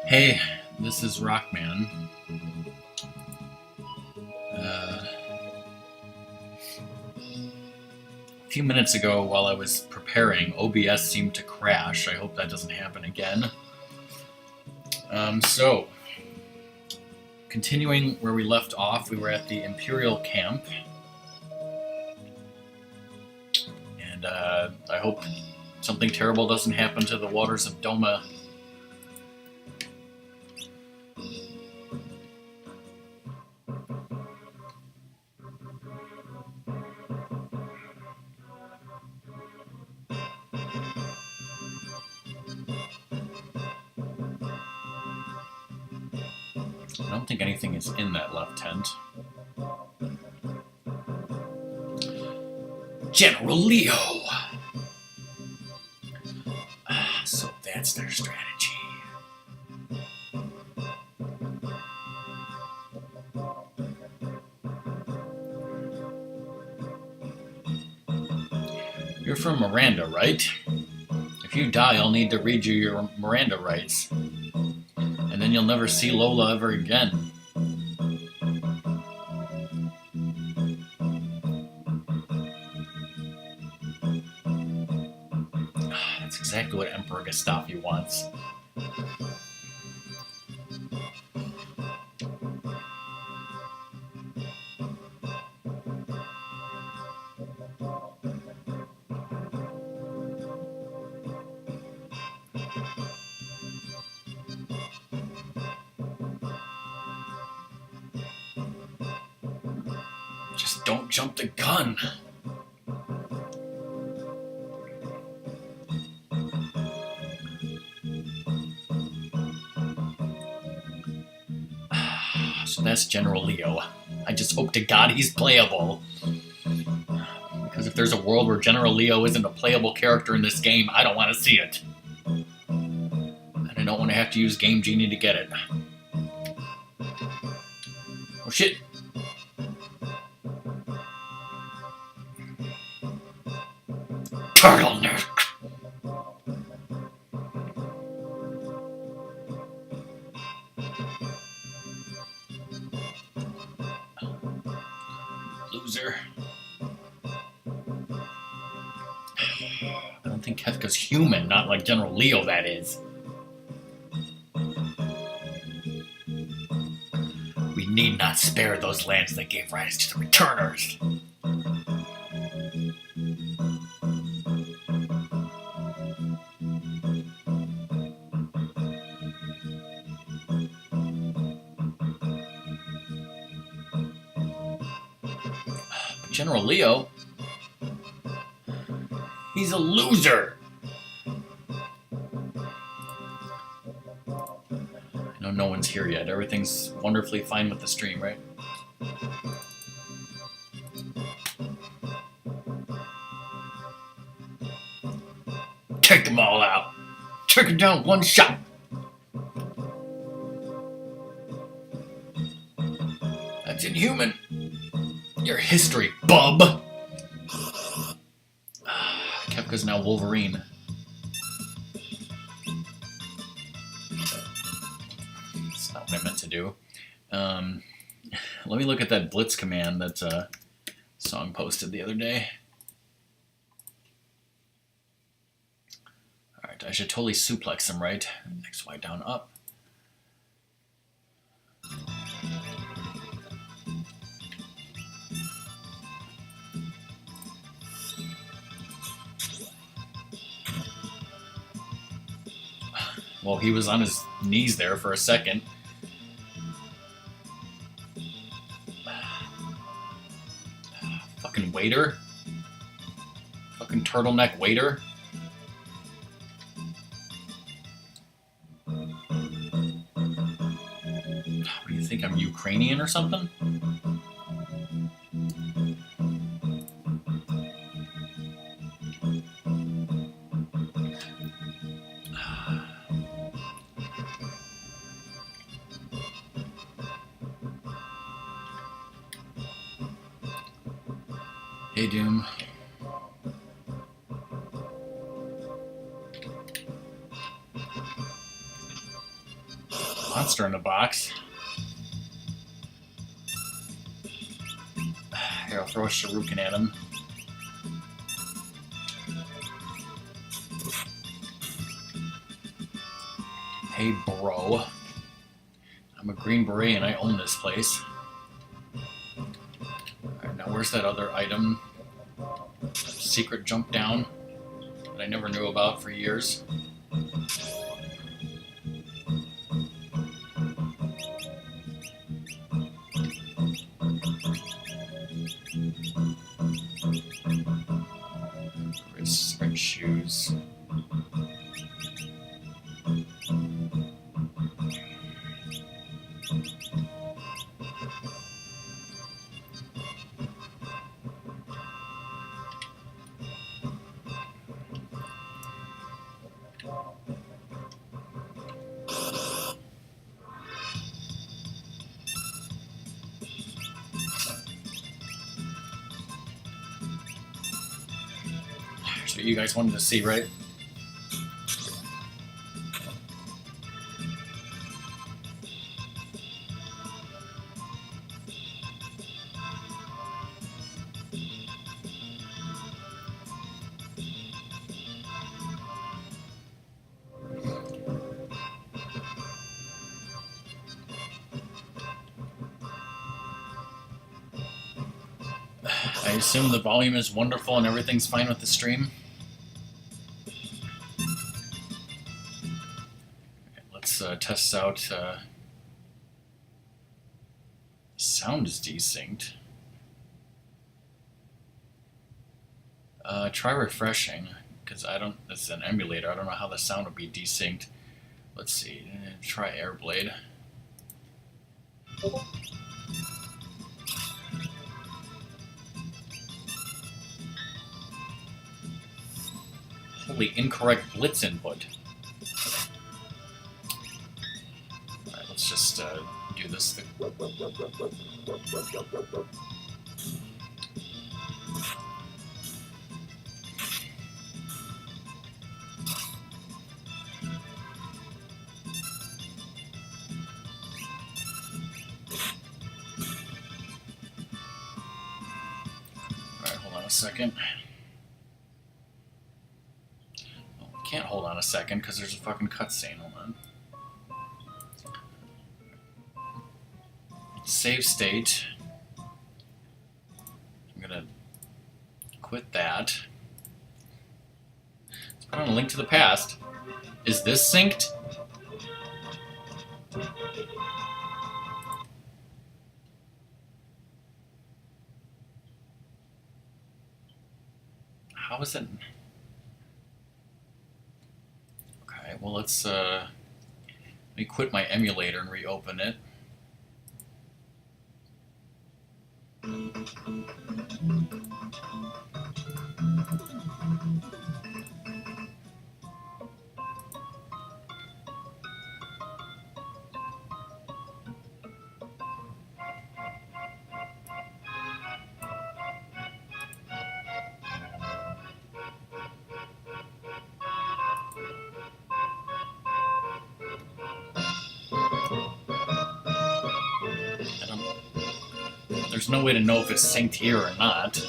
Hey, this is Rockman. A few minutes ago, while I was preparing, OBS seemed to crash. I hope that doesn't happen again. So, continuing where we left off, we were at the Imperial camp. And I hope something terrible doesn't happen to the waters of Doma. I don't think anything is in that left tent. General Leo! So that's their strategy. You're from Miranda, right? If you die, I'll need to read you your Miranda rights. And then you'll never see Lola ever again. That's exactly what Emperor Gustafi wants. Just don't jump the gun. So that's General Leo. I just hope to God he's playable. Because if there's a world where General Leo isn't a playable character in this game, I don't want to see it. And I don't want to have to use Game Genie to get it. Oh shit! Turtleneck! Loser. I don't think Kefka's human, not like General Leo, that is. We need not spare those lands that gave rise to the Returners. General Leo? He's a loser! I know no one's here yet. Everything's wonderfully fine with the stream, right? Take them all out! Take it down one shot! That's inhuman! Your history, bub! Kefka's now Wolverine. That's not what I meant to do. Let me look at that Blitz command that Song posted the other day. Alright, I should totally suplex him, right? X, Y, down, up. Well, he was on his knees there for a second. Fucking waiter. Fucking turtleneck waiter. What do you think? I'm Ukrainian or something? Hey, Doom. Monster in the box. Here, I'll throw a shuriken at him. Hey, bro. I'm a Green Beret and I own this place. Alright, now where's that other item? Secret jump down that I never knew about for years. Red shoes. That's what you guys wanted to see, right? I assume the volume is wonderful and everything's fine with the stream. Let's test out. Sound is desynced. Try refreshing, because I don't. It's an emulator. I don't know how the sound would be desynced. Let's see. Try Airblade. Holy incorrect blitz input. Alright, let's just do this thing. Alright, hold on a second. Can't hold on a second because there's a fucking cutscene. Hold on. Save state. I'm gonna quit that. Let's put on a link to the past. Is this synced? How is it? Okay, well let's let me quit my emulator and reopen it. There's no way to know if it's synced here or not.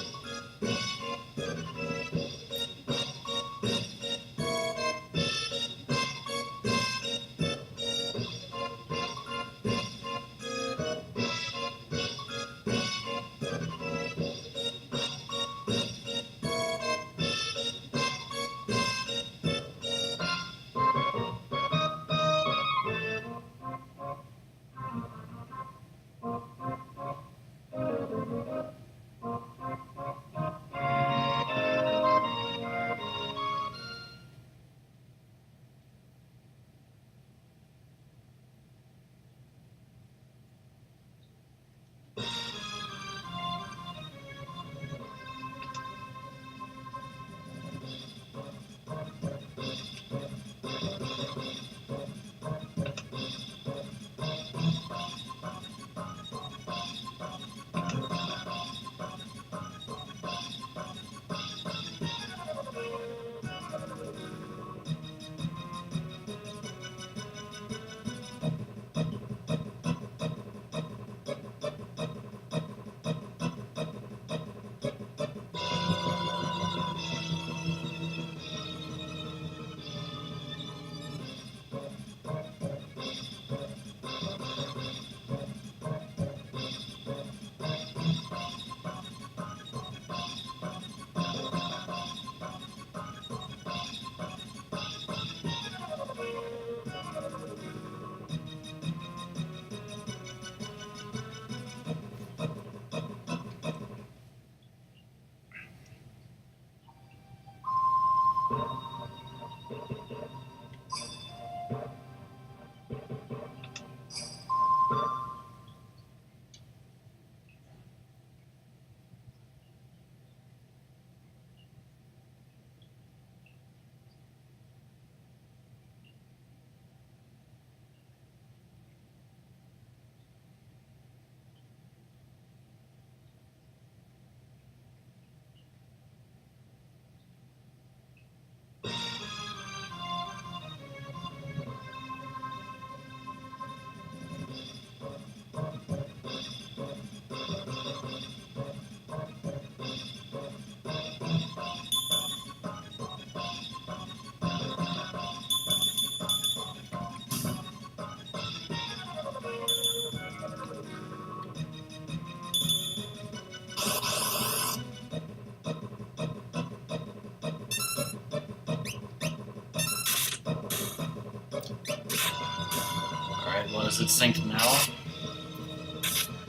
Does it sync now?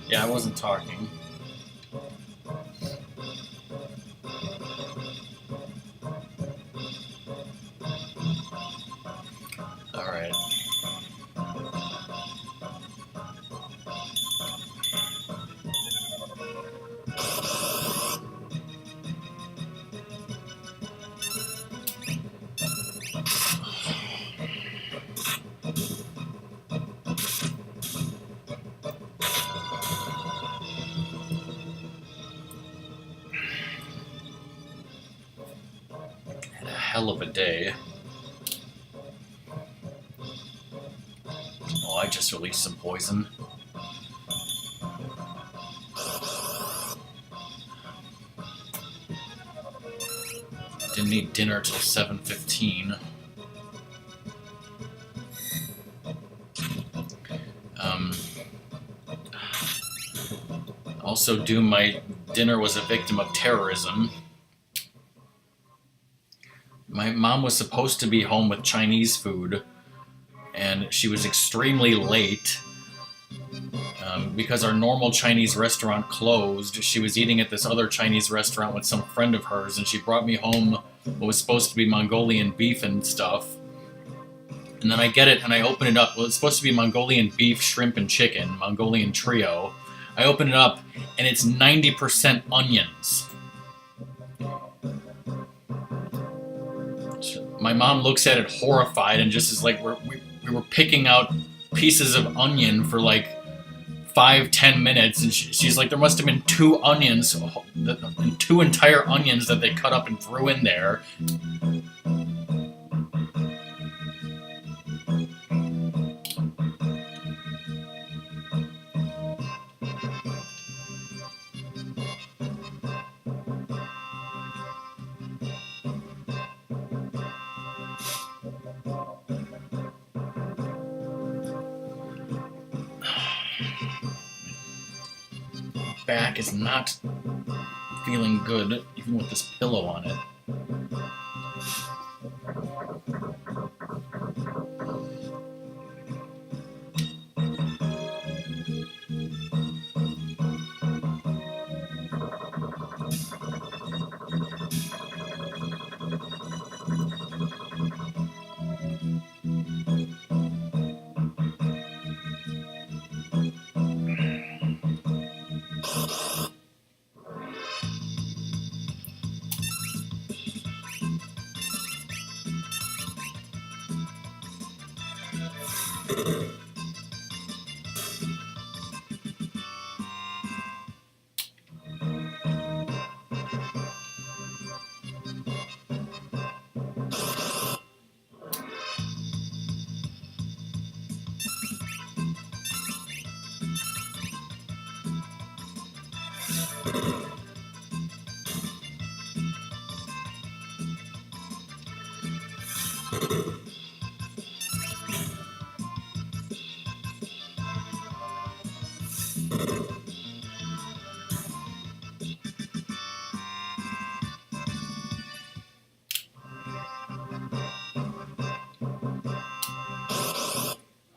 Yeah, I wasn't talking. Alright. Had a hell of a day. Oh, I just released some poison. Didn't eat dinner till 7:15. Also, my dinner was a victim of terrorism. My mom was supposed to be home with Chinese food, and she was extremely late. Because our normal Chinese restaurant closed, she was eating at this other Chinese restaurant with some friend of hers, and she brought me home what was supposed to be Mongolian beef and stuff. And then I get it, and I open it up. Well, it's supposed to be Mongolian beef, shrimp, and chicken, Mongolian trio. I open it up, and it's 90% onions. My mom looks at it horrified and just is like, we were picking out pieces of onion for like 5-10 minutes, and she's like, there must have been 2 onions, 2 entire onions that they cut up and threw in there. Back is not feeling good, even with this pillow on it.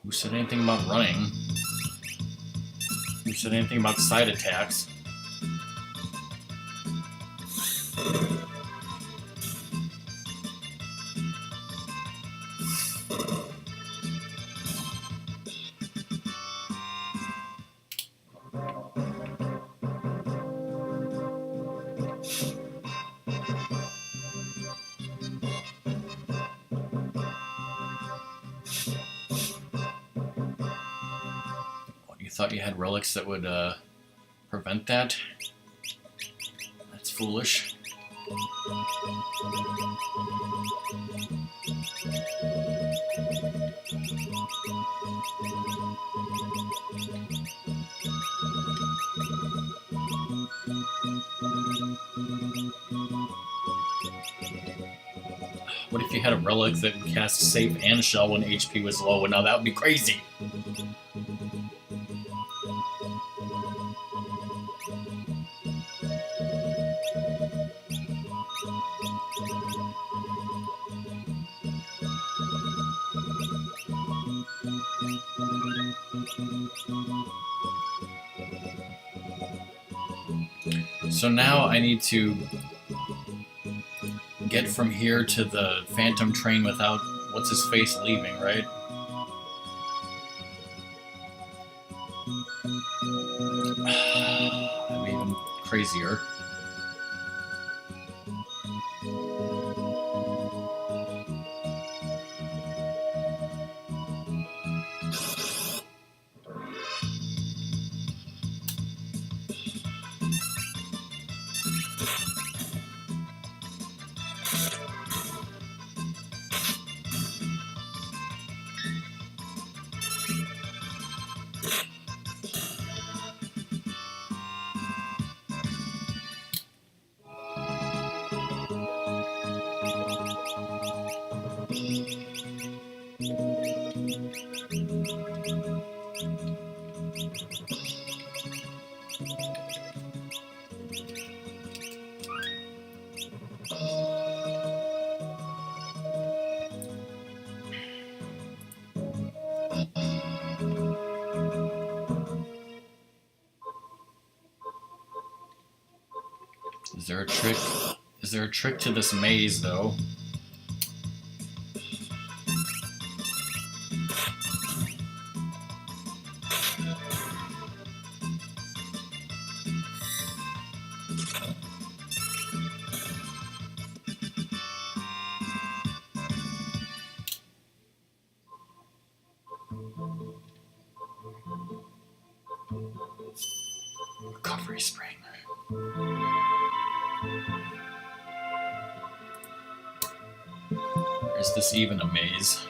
Who said anything about running? Who said anything about side attacks? You thought you had relics that would prevent that? That's foolish. What if you had a relic that would cast Safe and Shell when HP was low? And now that would be crazy. So now I need to get from here to the Phantom train without what's-his-face leaving, right? That'd be even crazier. Is there a trick? Is there a trick to this maze, though? Recovery spring. Is this even a maze?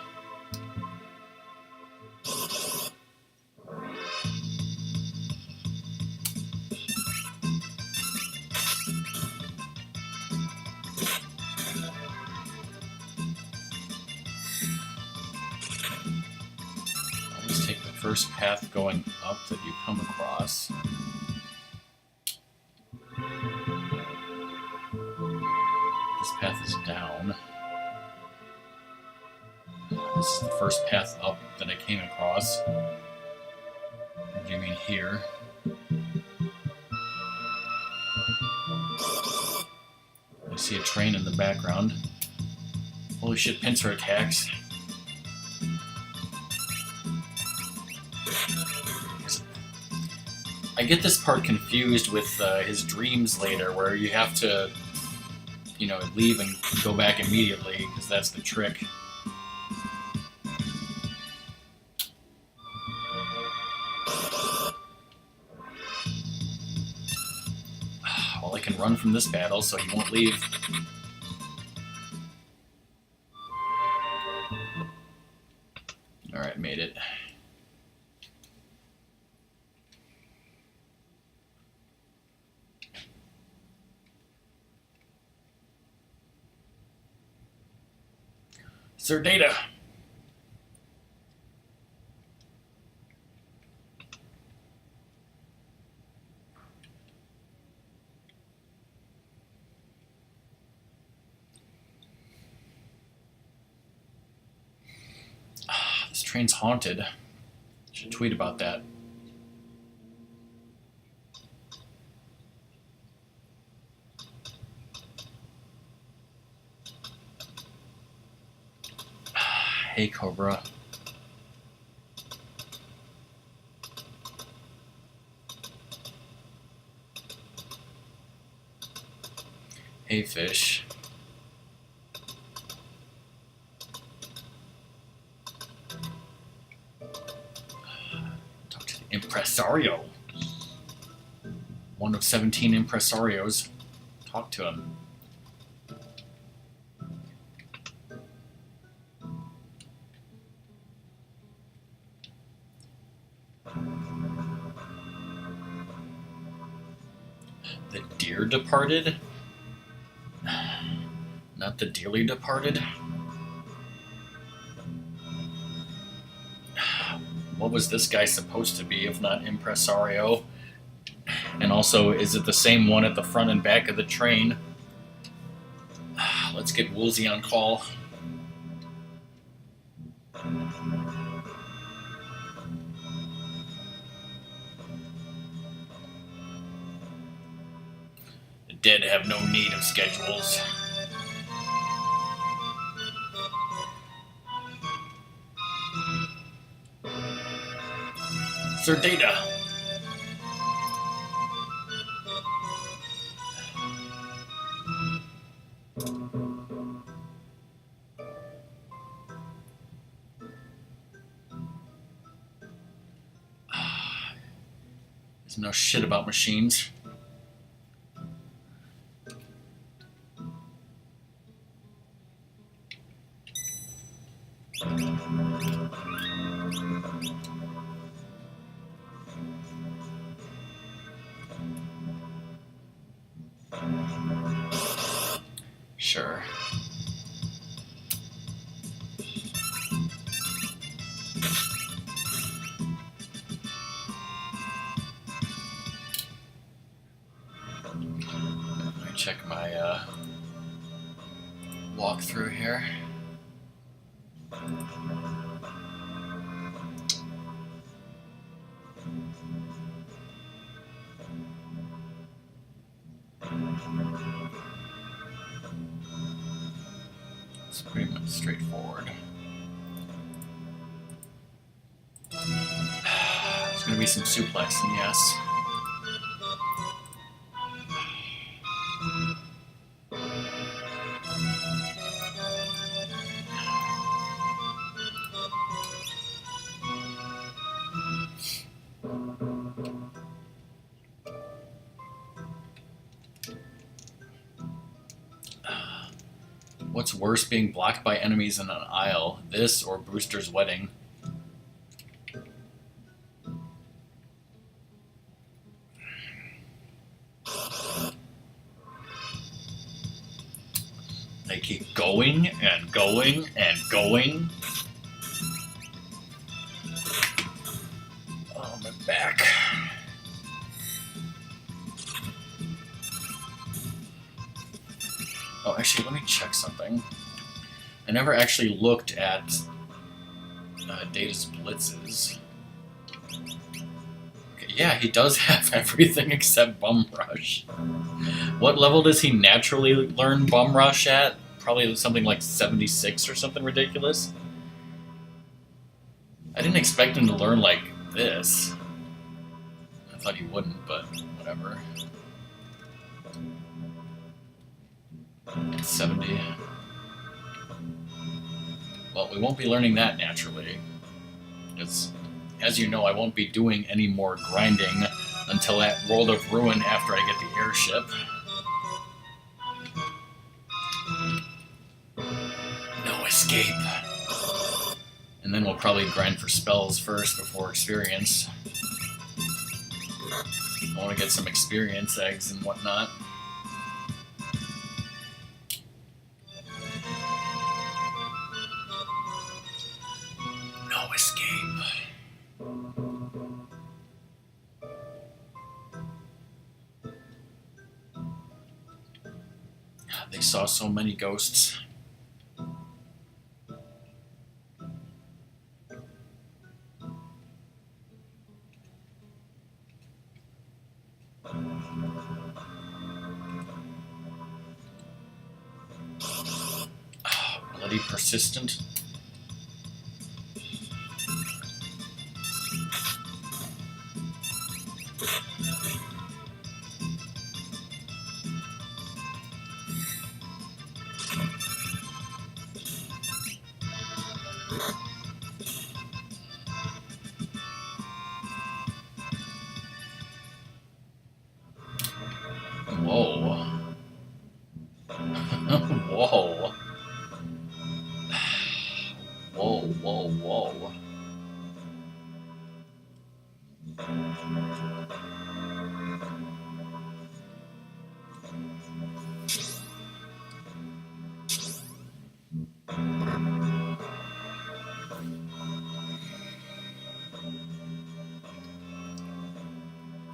Always take the first path going up that you come across. This path is down. This is the first path up that I came across. What do you mean here? I see a train in the background. Holy shit, pincer attacks. I get this part confused with his dreams later, where you have to, leave and go back immediately, because that's the trick. Well, I can run from this battle, so he won't leave. Alright, made it. Sir Data. This train's haunted. Should tweet about that. Hey, Cobra. Hey, Fish. Talk to the Impresario. One of 17 Impresarios. Talk to him. The dear departed? Not the dearly departed? What was this guy supposed to be if not Impresario? And also, is it the same one at the front and back of the train? Let's get Woolsey on call. dead have no need of schedules. Sir Data. There's no shit about machines. Sure. Let me check my walkthrough here. It's pretty much straightforward. There's going to be some suplexing, yes. What's worse, being blocked by enemies in an aisle? This or Brewster's wedding? They keep going and going and going. Oh, my back. Oh, actually, let me check something. I never actually looked at Data's blitzes. Okay, yeah, he does have everything except Bum Rush. What level does he naturally learn Bum Rush at? Probably something like 76 or something ridiculous. I didn't expect him to learn like this. I thought he wouldn't, but whatever. 70. Well, we won't be learning that naturally. Because, as you know, I won't be doing any more grinding until at World of Ruin after I get the airship. No escape. And then we'll probably grind for spells first before experience. I want to get some experience eggs and whatnot. No escape. They saw so many ghosts. Bloody persistent. Whoa. Whoa. Whoa, whoa, whoa.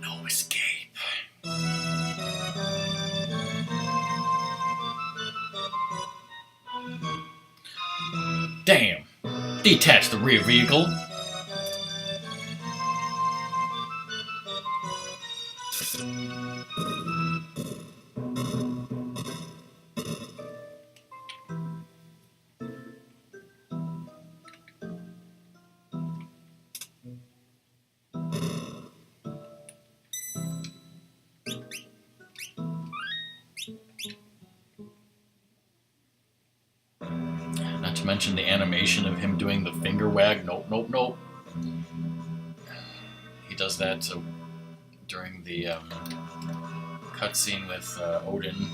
No escape. Damn. Detach the rear vehicle. to mention the animation of him doing the finger wag. Nope, nope, nope. He does that during the cutscene with Odin.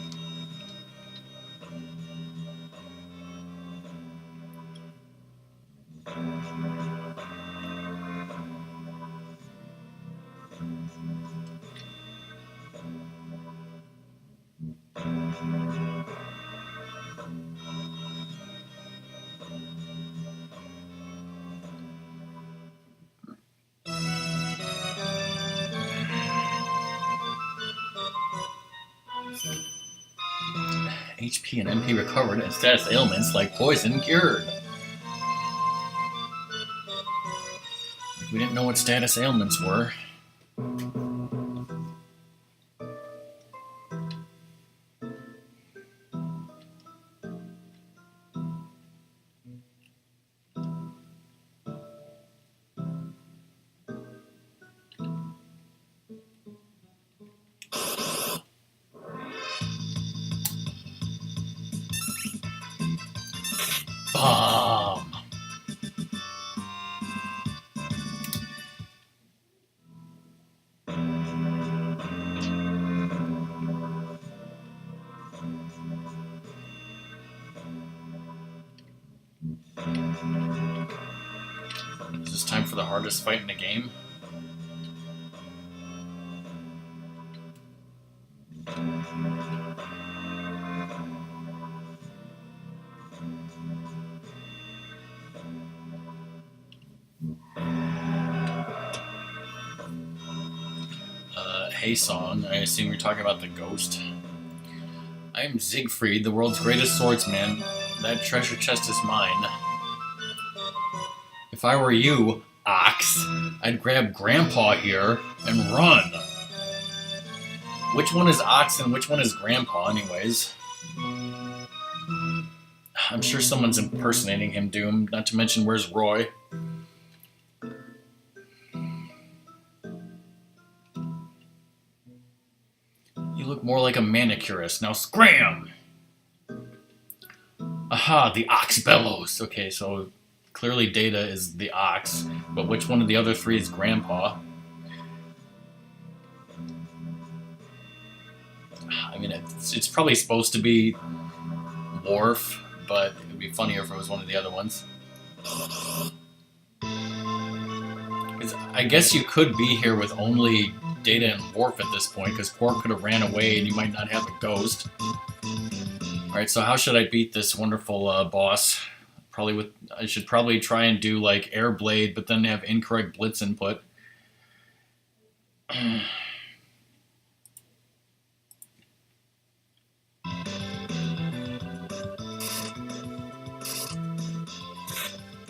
HP and MP recovered and status ailments like poison cured. We didn't know what status ailments were. Bomb! Is this time for the hardest fight in the game? Hey song, I assume you're talking about the ghost. I am Siegfried, the world's greatest swordsman. That treasure chest is mine. If I were you, Ox, I'd grab Grandpa here and run. Which one is Ox and which one is Grandpa, anyways? I'm sure someone's impersonating him, Doom. Not to mention, where's Roy? You look more like a manicurist. Now scram! Aha, the Ox bellows. Okay, so clearly Data is the Ox, but which one of the other three is Grandpa? I mean, it's probably supposed to be Worf, but it would be funnier if it was one of the other ones. I guess you could be here with only Data and Worf at this point, because Quark could have ran away and you might not have a ghost. Alright, so how should I beat this wonderful boss? I should probably try and do like Air Blade, but then have incorrect Blitz input.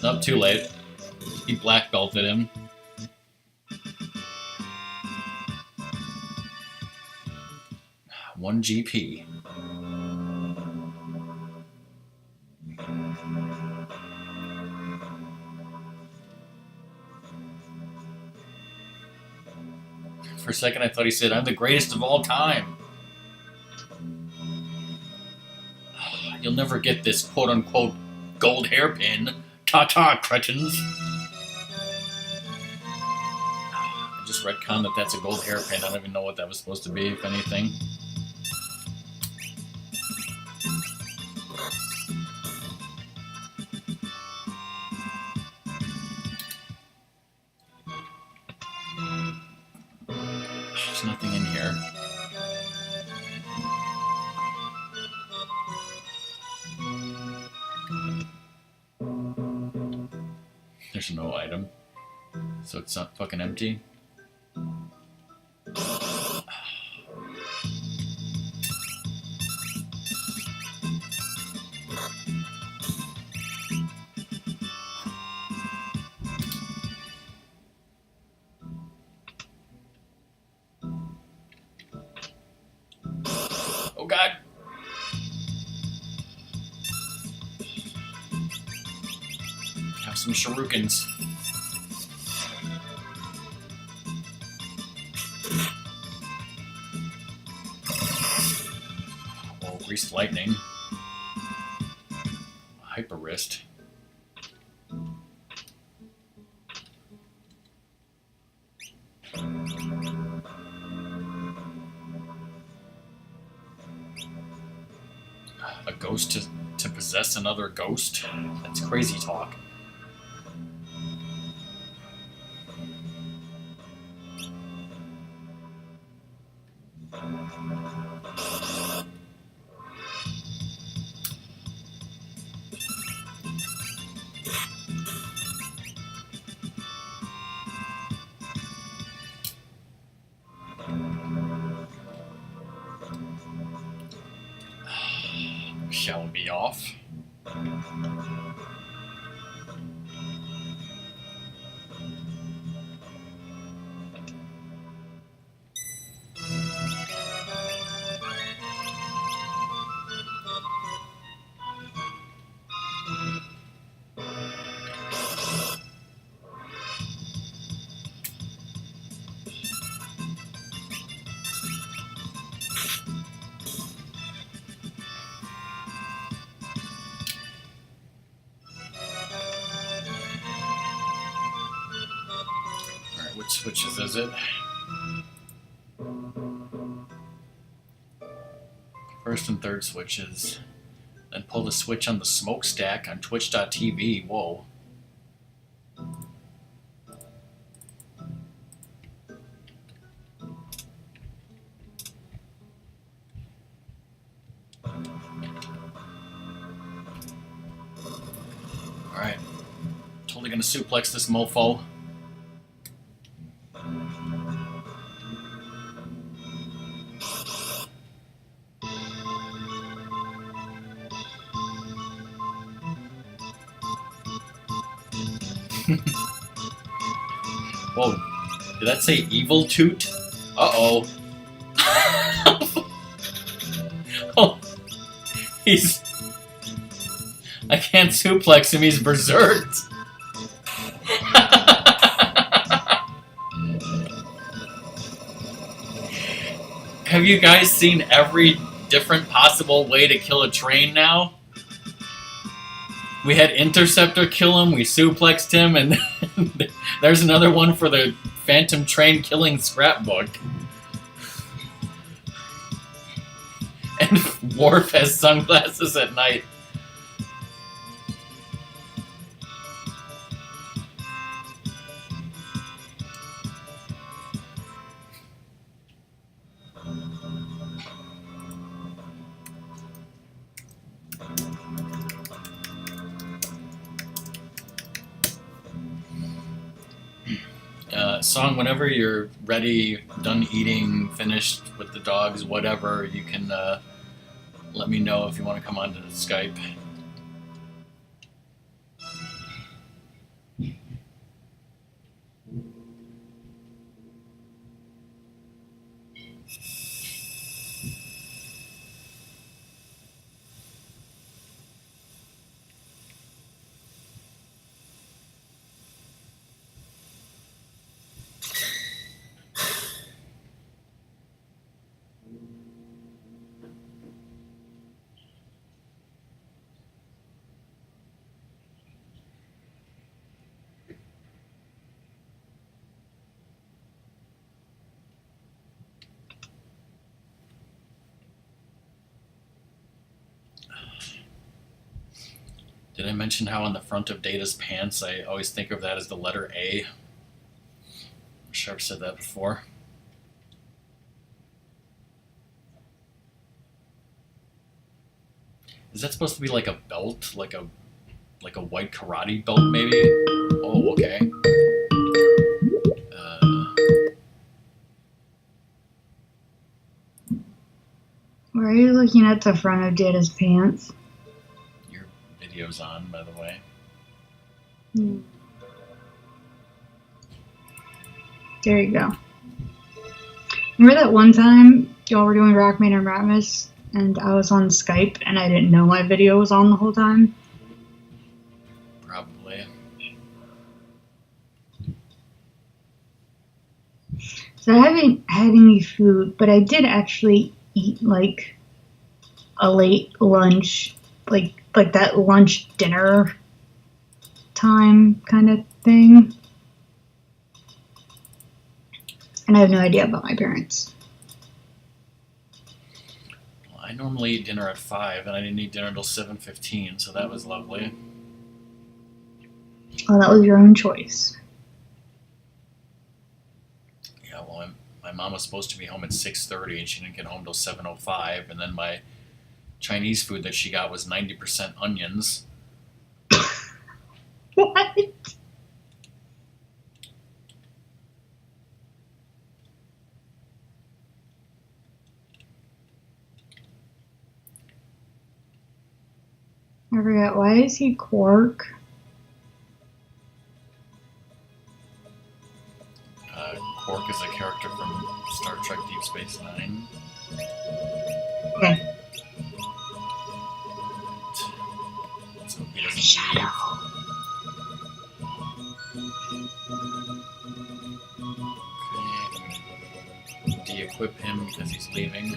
Nope, too late. He black belted him. One GP. For a second I thought he said, I'm the greatest of all time. You'll never get this quote-unquote gold hairpin. Ta-ta, cretins. I just retconned that that's a gold hairpin. I don't even know what that was supposed to be, if anything. There's nothing in here. There's no item. So it's not fucking empty. Oh god! Have some shurikens. Oh, Greased Lightning. Hyper Wrist. A ghost to possess another ghost? That's crazy talk. Shall be off. Which switches is it? First and third switches. Then pull the switch on the smokestack on twitch.tv. Whoa. Alright. Totally gonna suplex this mofo. Whoa, did that say evil toot? Uh-oh. Oh, he's... I can't suplex him, he's berserked. Have you guys seen every different possible way to kill a train now? We had Interceptor kill him, we suplexed him, and there's another one for the Phantom Train killing scrapbook. And Worf has sunglasses at night. Song, whenever you're ready, done eating, finished with the dogs, whatever, you can let me know if you want to come onto the Skype. Did I mention how on the front of Data's pants I always think of that as the letter A? I'm sure I've said that before. Is that supposed to be like a belt? Like a white karate belt, maybe? Oh, okay. Why are you looking at the front of Data's pants? Your video's on, by the way. There you go. Remember that one time y'all were doing Rockman and Ratmus and I was on Skype and I didn't know my video was on the whole time? Probably. So I haven't had any food, but I did actually eat like a late lunch, like that lunch dinner time kind of thing. And I have no idea about my parents. Well, I normally eat dinner at 5, and I didn't eat dinner until 7:15, so that was lovely. Well, that was your own choice. Yeah, well, my mom was supposed to be home at 6:30, and she didn't get home till 7:05, and then my Chinese food that she got was 90% onions. What? I forgot. Why is he Quark? Quark is a character from Star Trek Deep Space Nine. Okay. So he doesn't leave. Okay, de-equip him because he's leaving.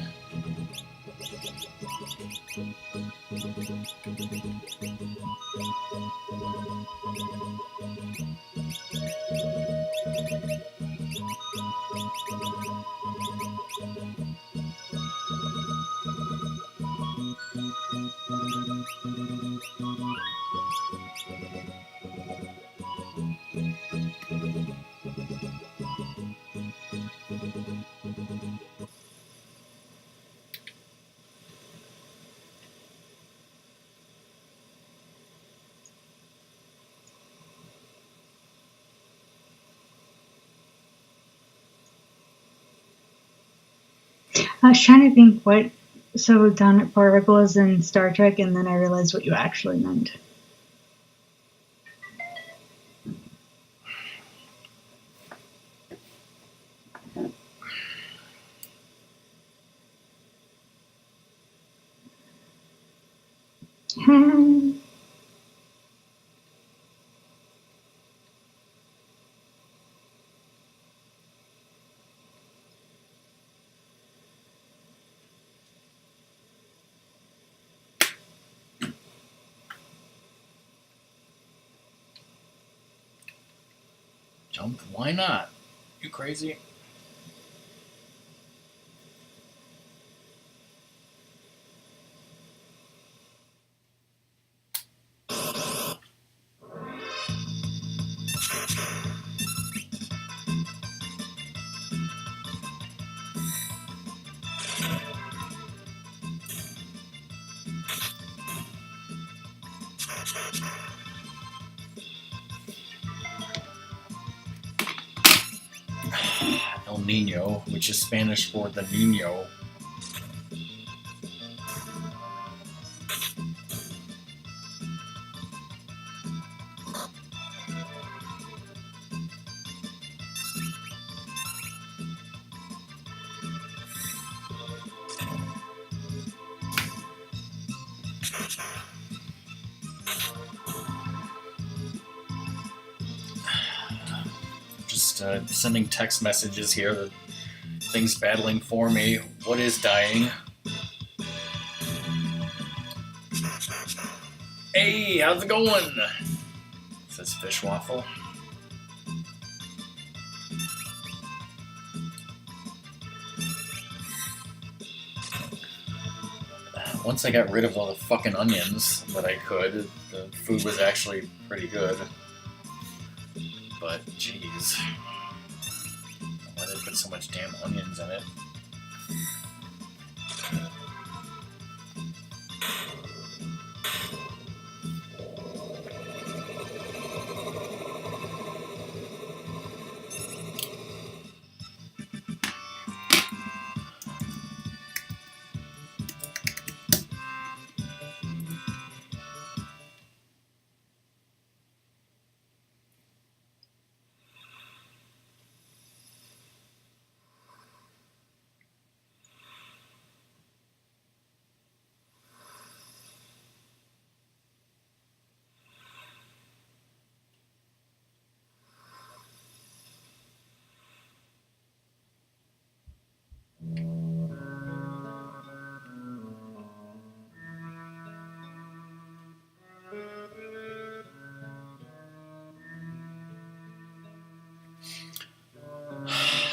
I was trying to think what subatomic particle is in Star Trek, and then I realized what you actually meant. Jump? Why not? You crazy? El Nino, which is Spanish for the Nino. Just sending text messages here that things battling for me. What is dying? Hey, how's it going? Says Fish Waffle. Once I got rid of all the fucking onions that I could, the food was actually pretty good. But, jeez. Why did they put so much damn onions in it?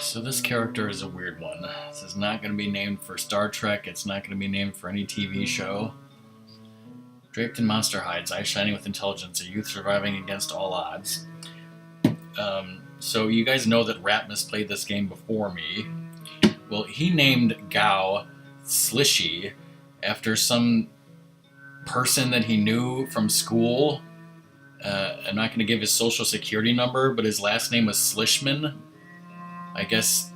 So this character is a weird one. This is not going to be named for Star Trek. It's not going to be named for any TV show. Draped in monster hides, eyes shining with intelligence, a youth surviving against all odds. So you guys know that Ratmus played this game before me. Well, he named Gao Slishy after some person that he knew from school. I'm not going to give his social security number, but his last name was Slishman. I guess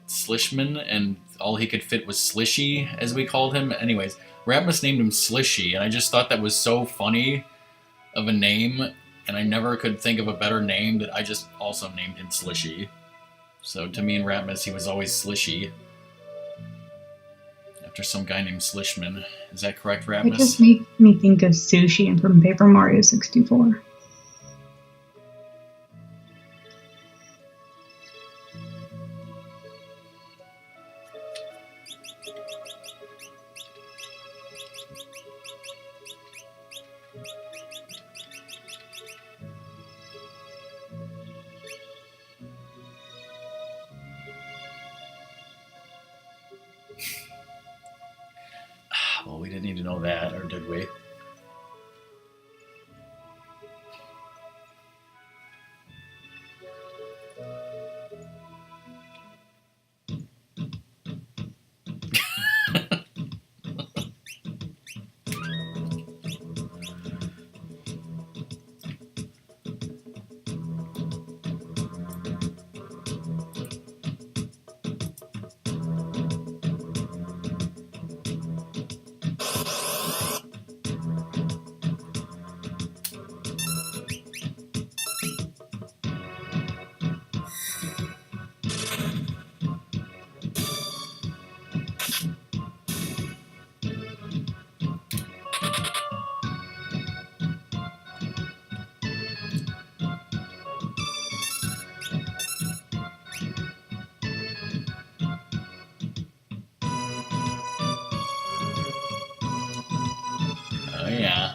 Slishman, and all he could fit was Slishy, as we called him. Anyways, Ratmus named him Slishy, and I just thought that was so funny of a name, and I never could think of a better name that I just also named him Slishy. So to me and Ratmus, he was always Slishy. After some guy named Slishman. Is that correct, It Ratmus? just made me think of Sushi from Paper Mario 64. Well, we didn't need to know that, or did we? Oh, yeah.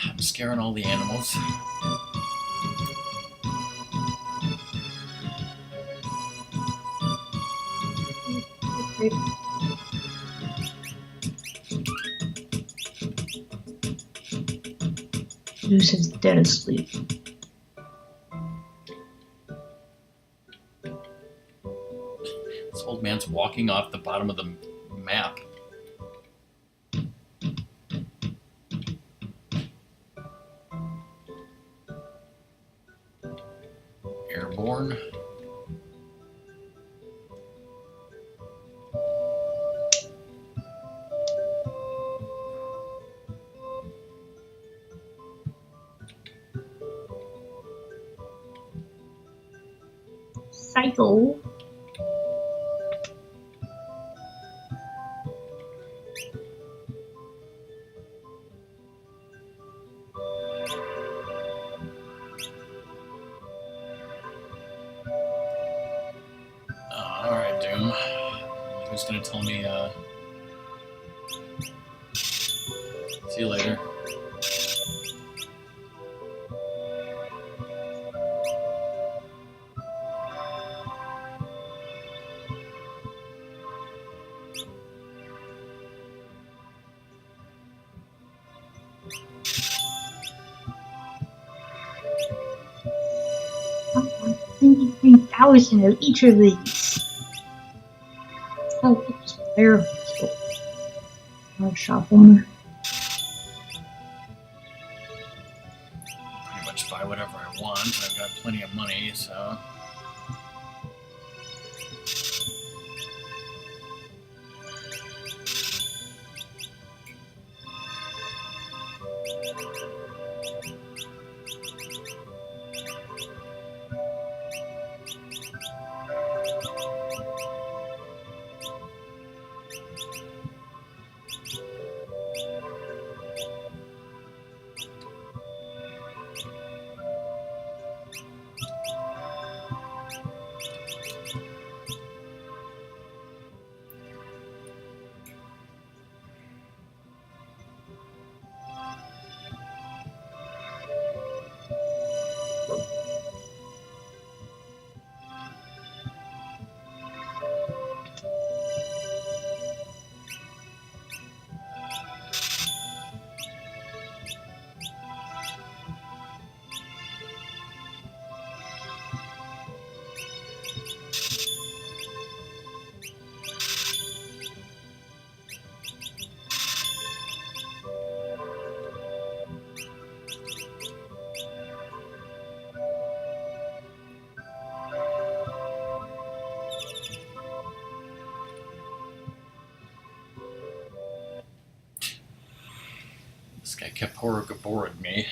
I'm scaring all the animals. Zeus is dead asleep. This old man's walking off the bottom of the map. Airborne. Cycle. Alright, Doom. Who's gonna tell me, see you later. I want 23,000 of each of these. So There, shop owner. Pretty much buy whatever I want. I've got plenty of money, so. This guy kept boring me.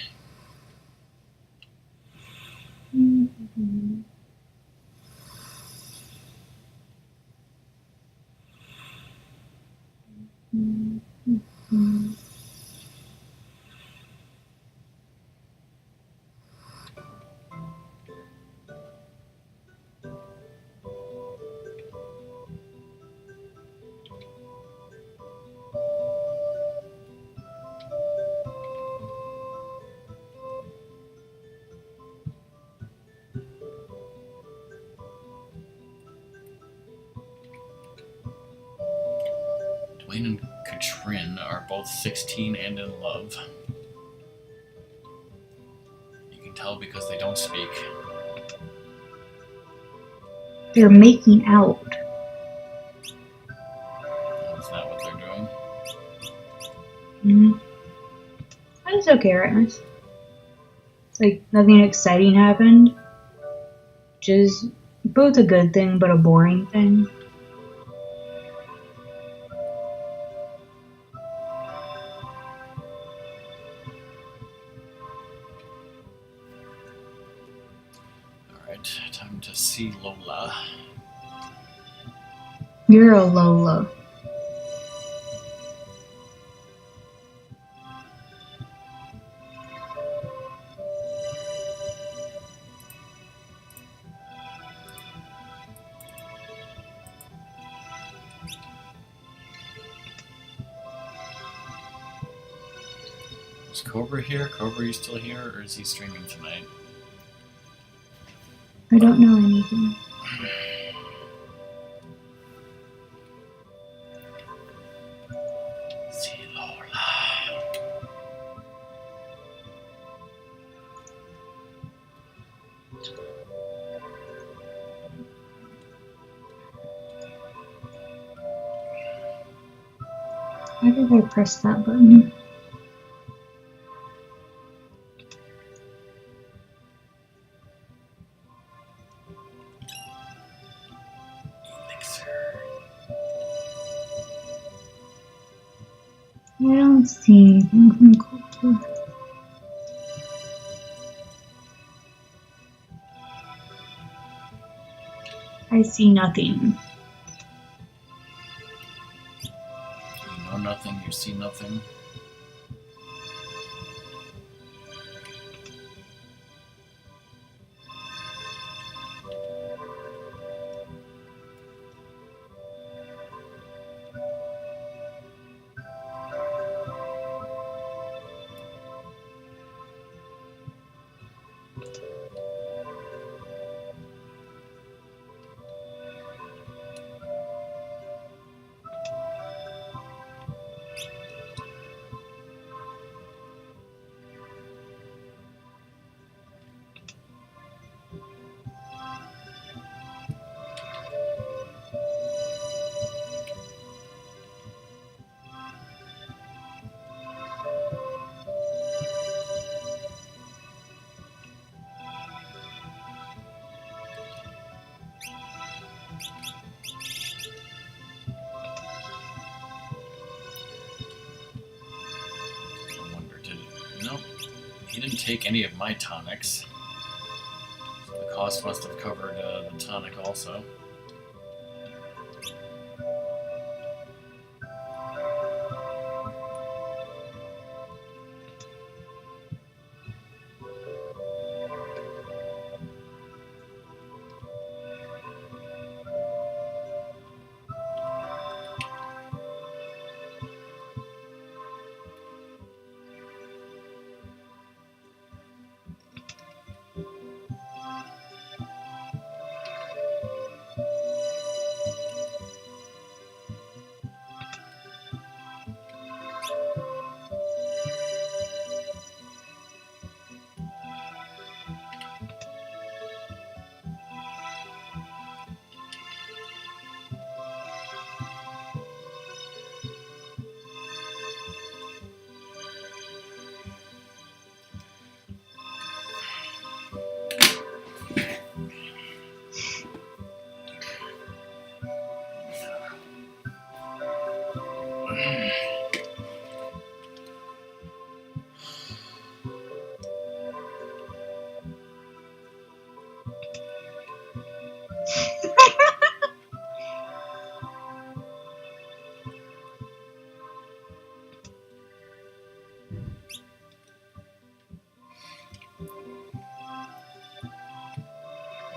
Dwayne and Katrin are both 16 and in love. You can tell because they don't speak. They're making out. That's not what they're doing. Mm-hmm. That's okay, right, miss? Like, nothing exciting happened. Which is both a good thing, but a boring thing. Alright, time to see Lola. You're a Lola. Is Cobra here? Cobra, you still here, or is he streaming tonight? I don't know anything. See Lola. Why did I press that button? I don't see anything from Cobra. I see nothing. You know nothing, you see nothing. He didn't take any of my tonics. So the cost must have covered the tonic also.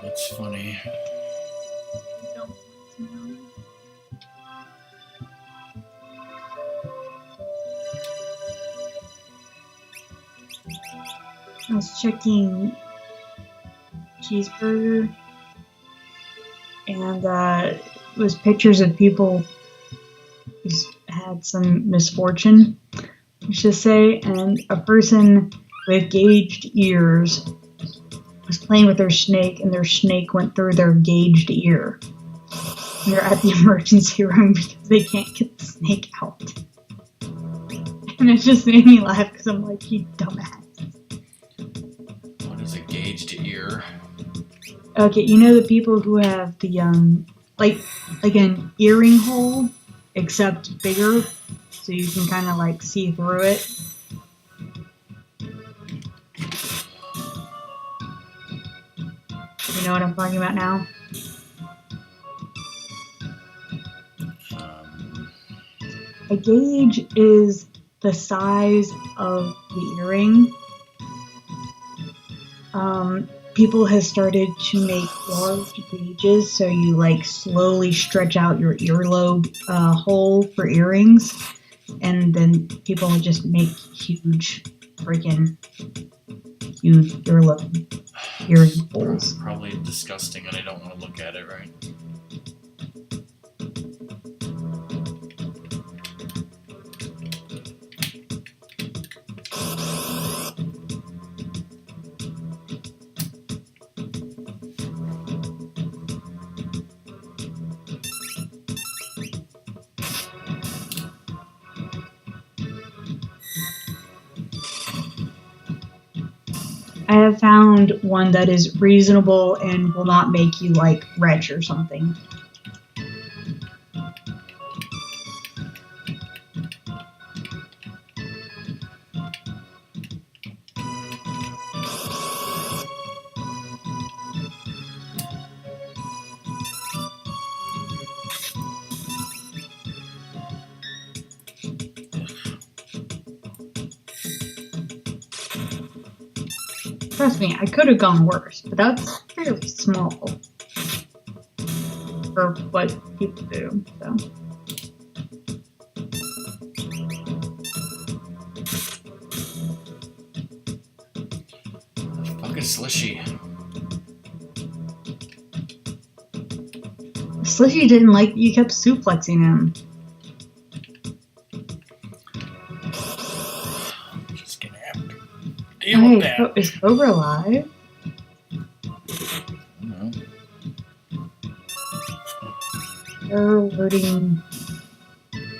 That's funny. Don't want to know. I was checking Cheeseburger, and it was pictures of people who's had some misfortune, let's just say, and a person with gauged ears was playing with their snake, and their snake went through their gauged ear. And they're at the emergency room because they can't get the snake out. And it just made me laugh because I'm like, you dumbass. What is a gauged ear? Okay, you know the people who have the like an earring hole, except bigger, so you can kind of like see through it. You know what I'm talking about now? A gauge is the size of the earring. People have started to make large gauges, so you like slowly stretch out your earlobe hole for earrings, and then people just make huge earlobe earring holes. Probably disgusting, and I don't want to look at it, right? I have found one that is reasonable and will not make you like retch or something. Trust me, I could have gone worse, but that's fairly small for what people do. So. Fuck is Slishy? Slishy didn't like you kept suplexing him. Just gonna have to deal with Hey, that. is Cobra alive? No. They're loading.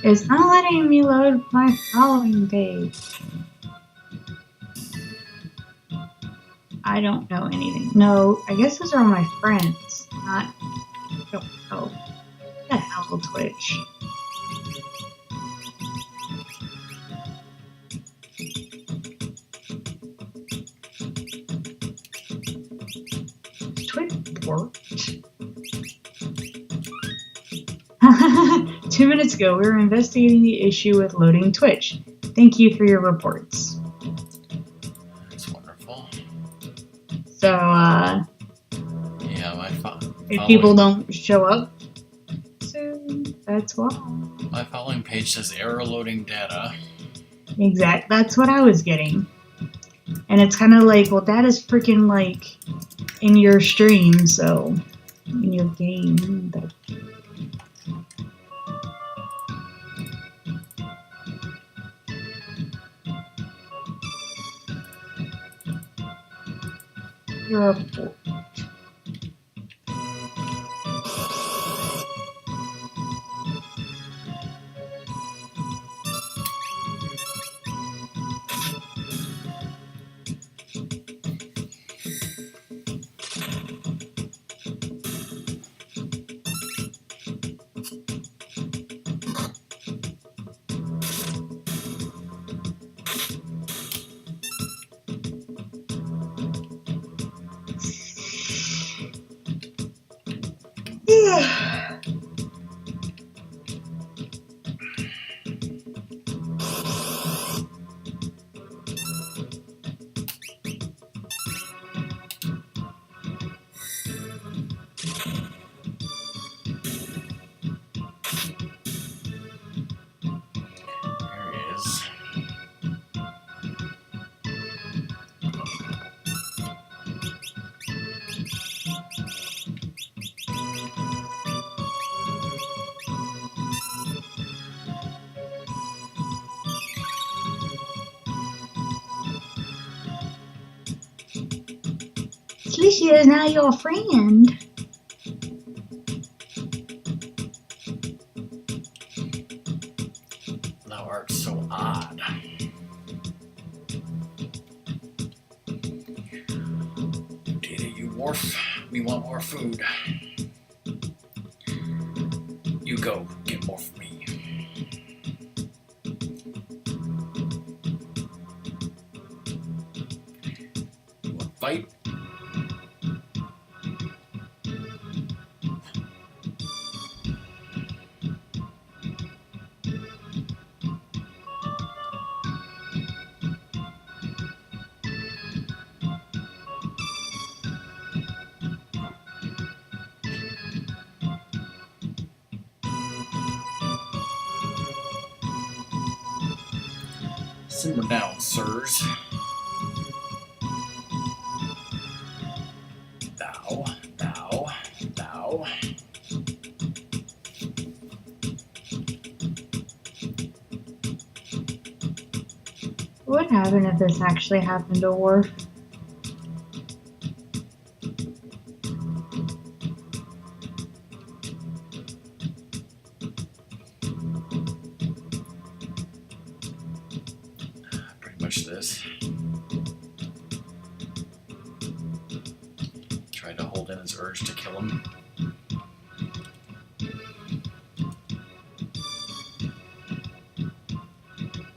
It's not letting me load my following page. I don't know anything. No, I guess those are all my friends. Not. I don't know. What the hell, Twitch? report. 2 minutes ago, we were investigating the issue with loading Twitch. Thank you for your reports. That's wonderful. So, Yeah, if people don't show up soon, that's why. my following page says error loading data. Exact. That's what I was getting. And it's kind of like, well, that is freaking like in your stream, so in your game. But your report. Yeah. There he is. Slishy is now your friend. Thou art so odd. Data, you wharf. We want more food. You go, get more for me. You want to fight? Simmer down, sirs. Thou. What would happen if this actually happened to Worf? Pretty much this. Tried to hold in his urge to kill him.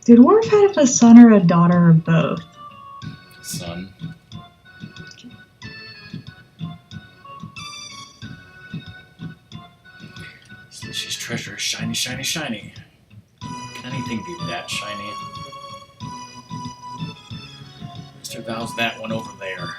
Did Worf have a son or a daughter or both? Son. Slishy's treasure is shiny, shiny, shiny. Can anything be that shiny? Mr. Thou's that one over there.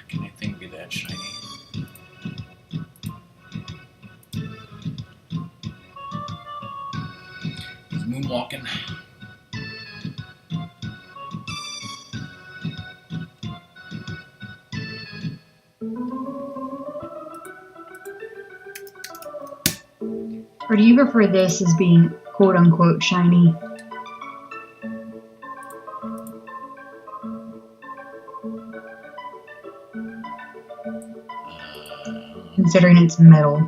Can anything be that shiny? He's moonwalking. Or do you prefer this as being quote unquote shiny? considering it's metal.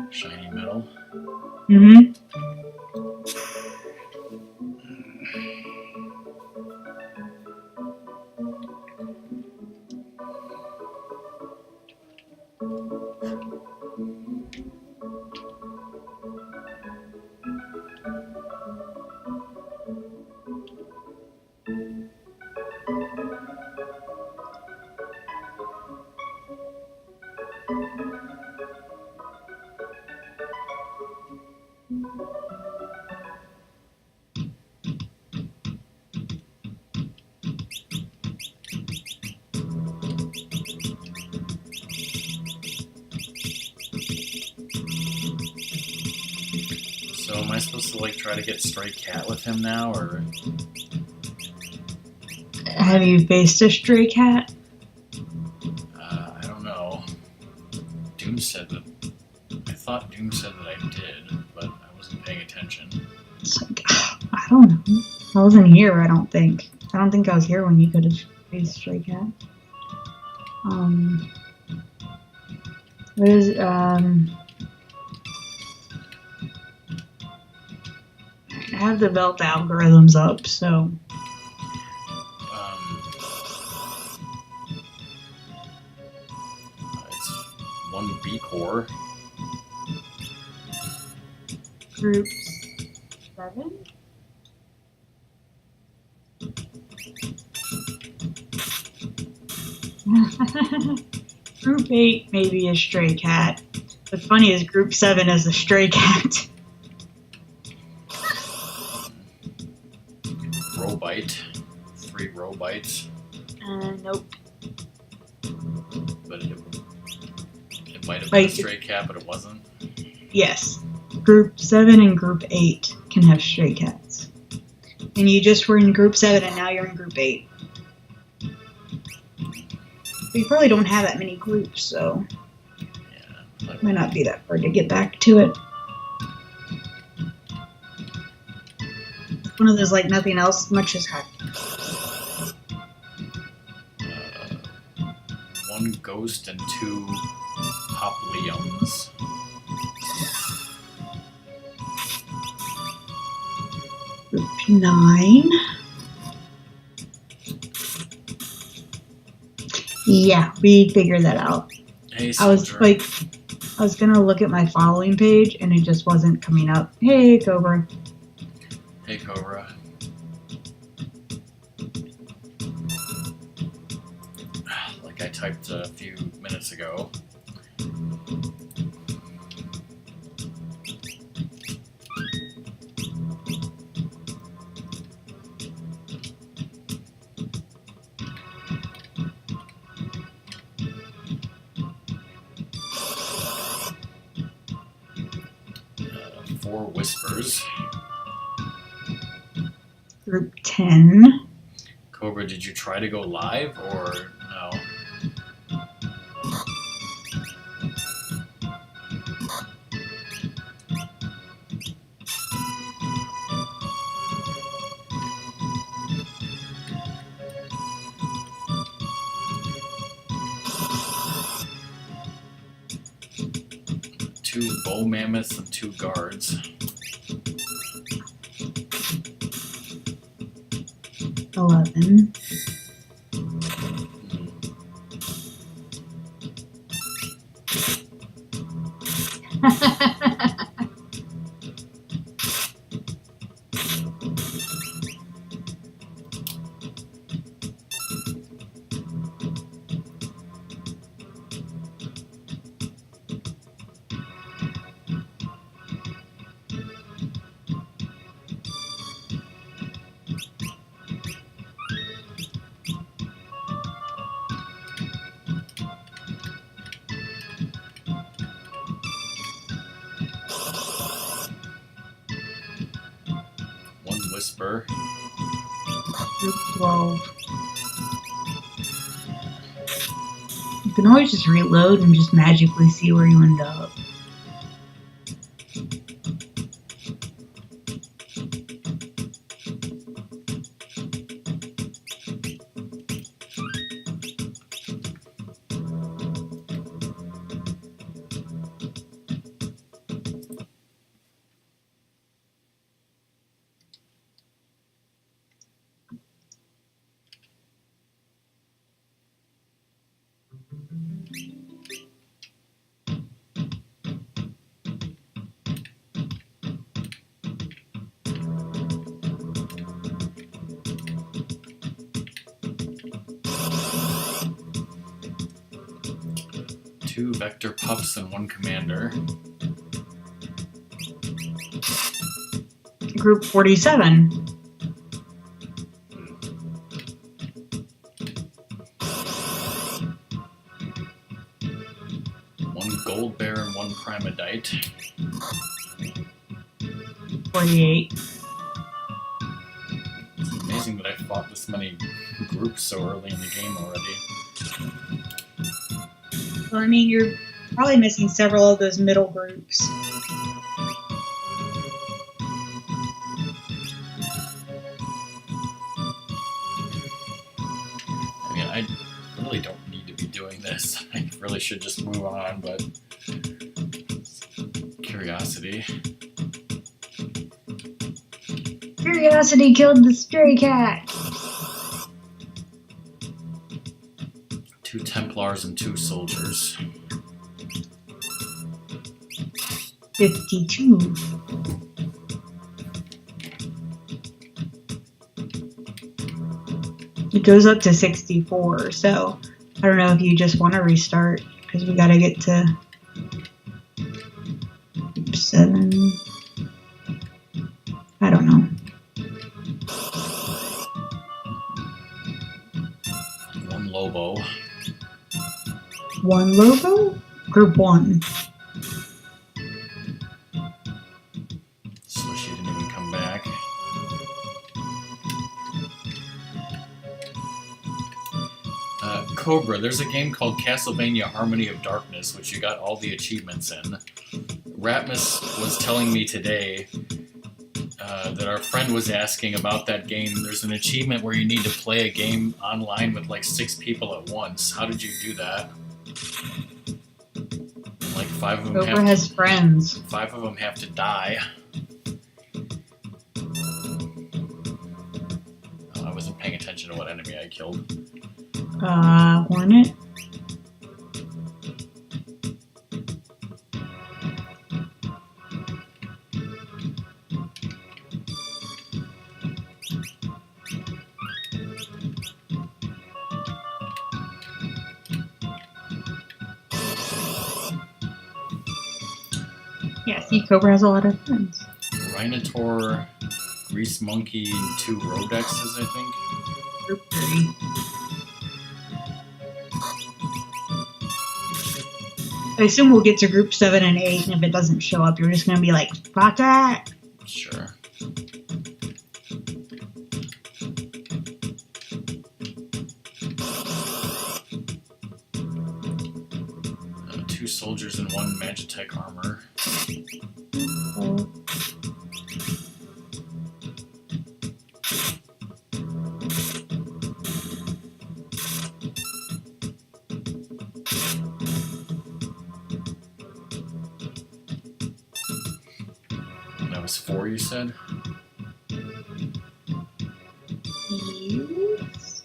Shiny metal. Mm-hmm. So am I supposed to like try to get Stray Cat with him now, or Have you faced a stray cat? I don't know. Doom said that. I thought Doom said that I did, but I wasn't paying attention. It's like, I don't know. I wasn't here, I don't think. I don't think I was here when you could have faced a stray cat. What is, I have the belt algorithms up, so It's one B core. group 7? Group 8 may be a stray cat. The funny is group 7 is a stray cat. Robite. 3 Robites. Nope. But it might have been a Like- stray cat, but it wasn't. Yes. Group 7 and group 8 can have stray cats. And you just were in group 7 and now you're in group 8. We probably don't have that many groups, so Yeah. it might not be that hard to get back to it. One of those like nothing else much has happened. 1 ghost and 2 Hopliums. Group 9. Yeah, we figured that out. Hey, I was soldier. like, I was gonna look at my following page and it just wasn't coming up. Hey, Cobra. Hey, Cobra. Like I typed a few minutes ago. Four whispers. Group 10. Cobra, did you try to go live or no? Two bow mammoths and 2 guards. 11. One whisper. Group 12. You can always just reload and just magically see where you end up. Two vector pups and one commander. Group 47. One gold bear and one primadite. 48. It's amazing that I fought this many groups so early in the game already. Well, I mean, you're probably missing several of those middle groups. I mean, I really don't need to be doing this. I really should just move on, but curiosity. Curiosity killed the stray cat. Two Templars and two soldiers. 52. It goes up to 64, so I don't know if you just want to restart, because we gotta get to 7. I don't know. One Lobo. One logo? Group 1. Swishy didn't even come back. Cobra, there's a game called Castlevania Harmony of Darkness, which you got all the achievements in. Ratmus was telling me today that our friend was asking about that game. There's an achievement where you need to play a game online with like 6 people at once. How did you do that? Like 5 of them Cobra has friends. 5 of them have to die. Oh, I wasn't paying attention to what enemy I killed. Hornet. Yeah, see, Cobra has a lot of friends. Rhinotaur, Grease Monkey, and 2 Rodexes, I think. Group 3. I assume we'll get to group 7 and 8, and if it doesn't show up, you're just going to be like, fuck that! Sure. Two soldiers and 1 Magitech armor. Oh. That was 4, you said? Yes.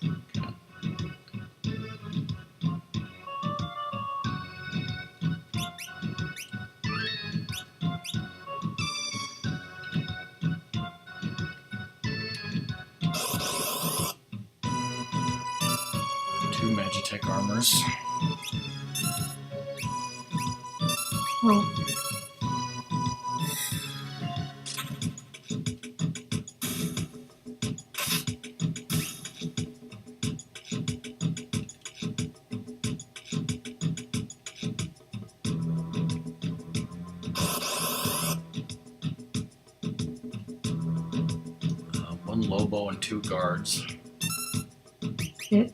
Two Magitech armors. Well, One Lobo and 2 guards. 6.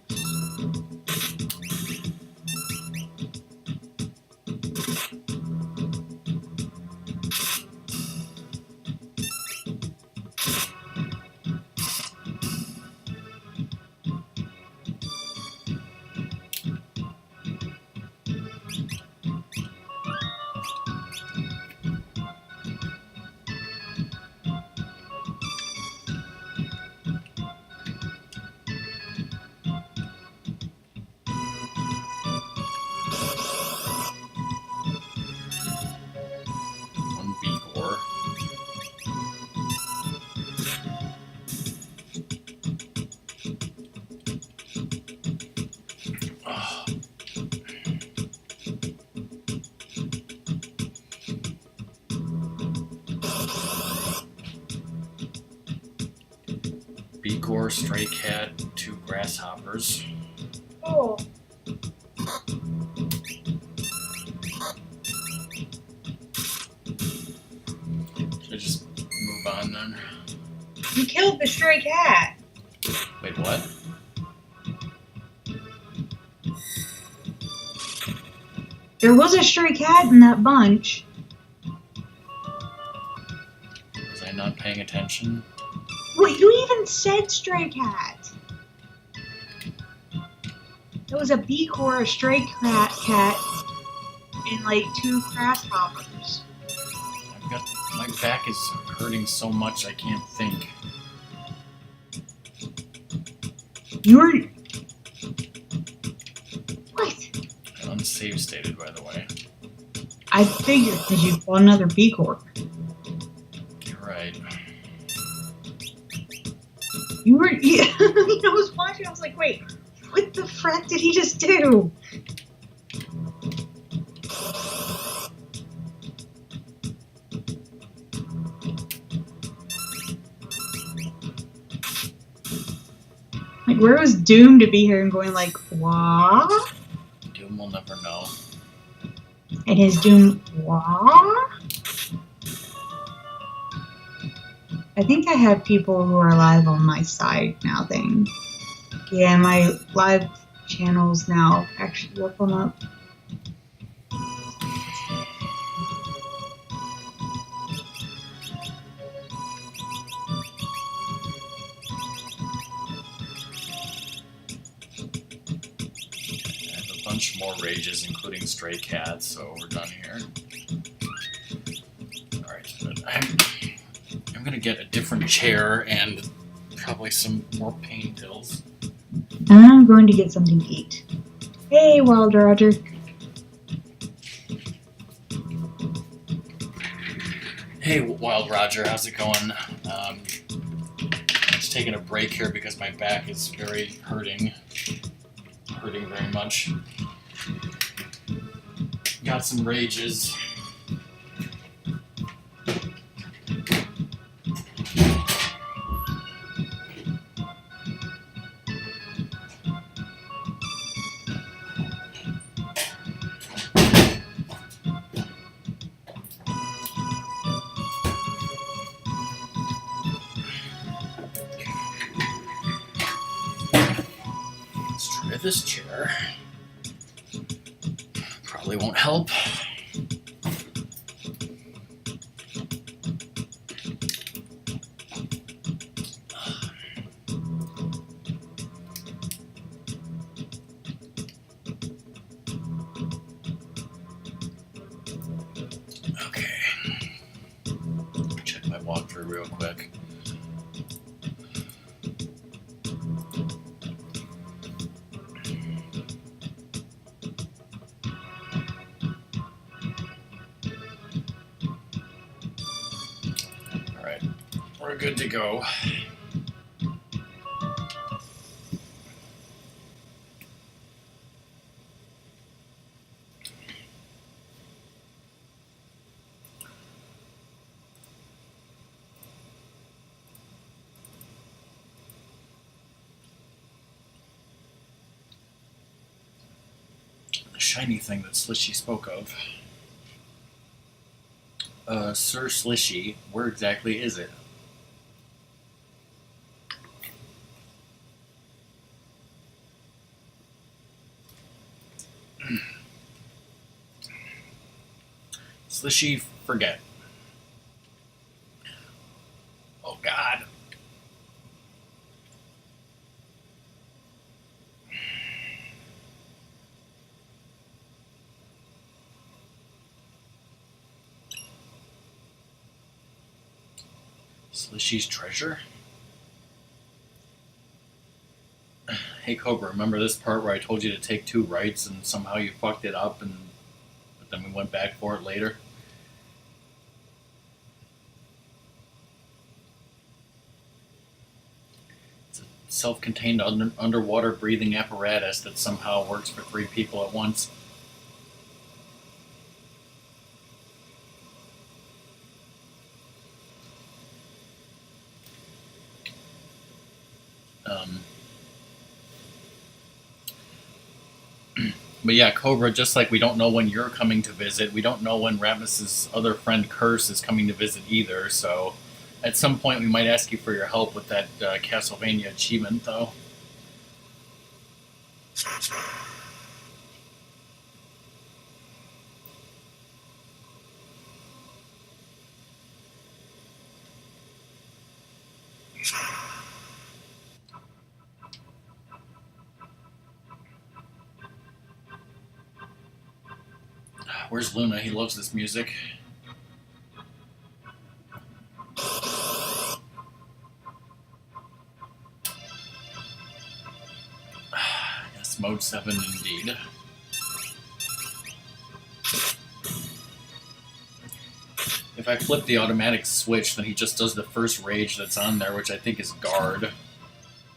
4 stray cat, 2 grasshoppers. Oh. Should I just move on then? You killed the stray cat. Wait, what? There was a stray cat in that bunch. Was I not paying attention? Wait, you even said stray cat. There was a beak or a stray cat and like 2 grasshoppers. My back is hurting so much I can't think. You were... What? Unsave stated, by the way. I figured because you fought another beak orc. You're right. You were... Yeah, I was watching, I was like, wait, what the frack did he just do? Like, where was Doom to be here and going like, what? Doom will never know. And his Doom, what? I think I have people who are live on my side now thing. Yeah, my live channels now actually look them up. I have a bunch more rages, including stray cats, so we're done here. Alright, I'm gonna get a different chair and probably some more pain pills. I'm going to get something to eat. Hey, Wild Roger. Hey, Wild Roger, how's it going? Just taking a break here because my back is very hurting very much. Got some rages. Let's try this chair. Probably won't help. Okay. Check my walkthrough real quick. Alright, we're good to go. The shiny thing that Slishy spoke of. Sir Slishy, where exactly is it? Slishy, forget. Oh God. Slishy's treasure? Hey Cobra, remember this part where I told you to take 2 rights and somehow you fucked it up but then we went back for it later? It's a self-contained underwater breathing apparatus that somehow works for 3 people at once. But yeah, Cobra, just like we don't know when you're coming to visit, we don't know when Ratmus's other friend Curse is coming to visit either, so at some point we might ask you for your help with that Castlevania achievement, though. Where's Luna? He loves this music. Yes, mode 7 indeed. If I flip the automatic switch, then he just does the first rage that's on there, which I think is guard.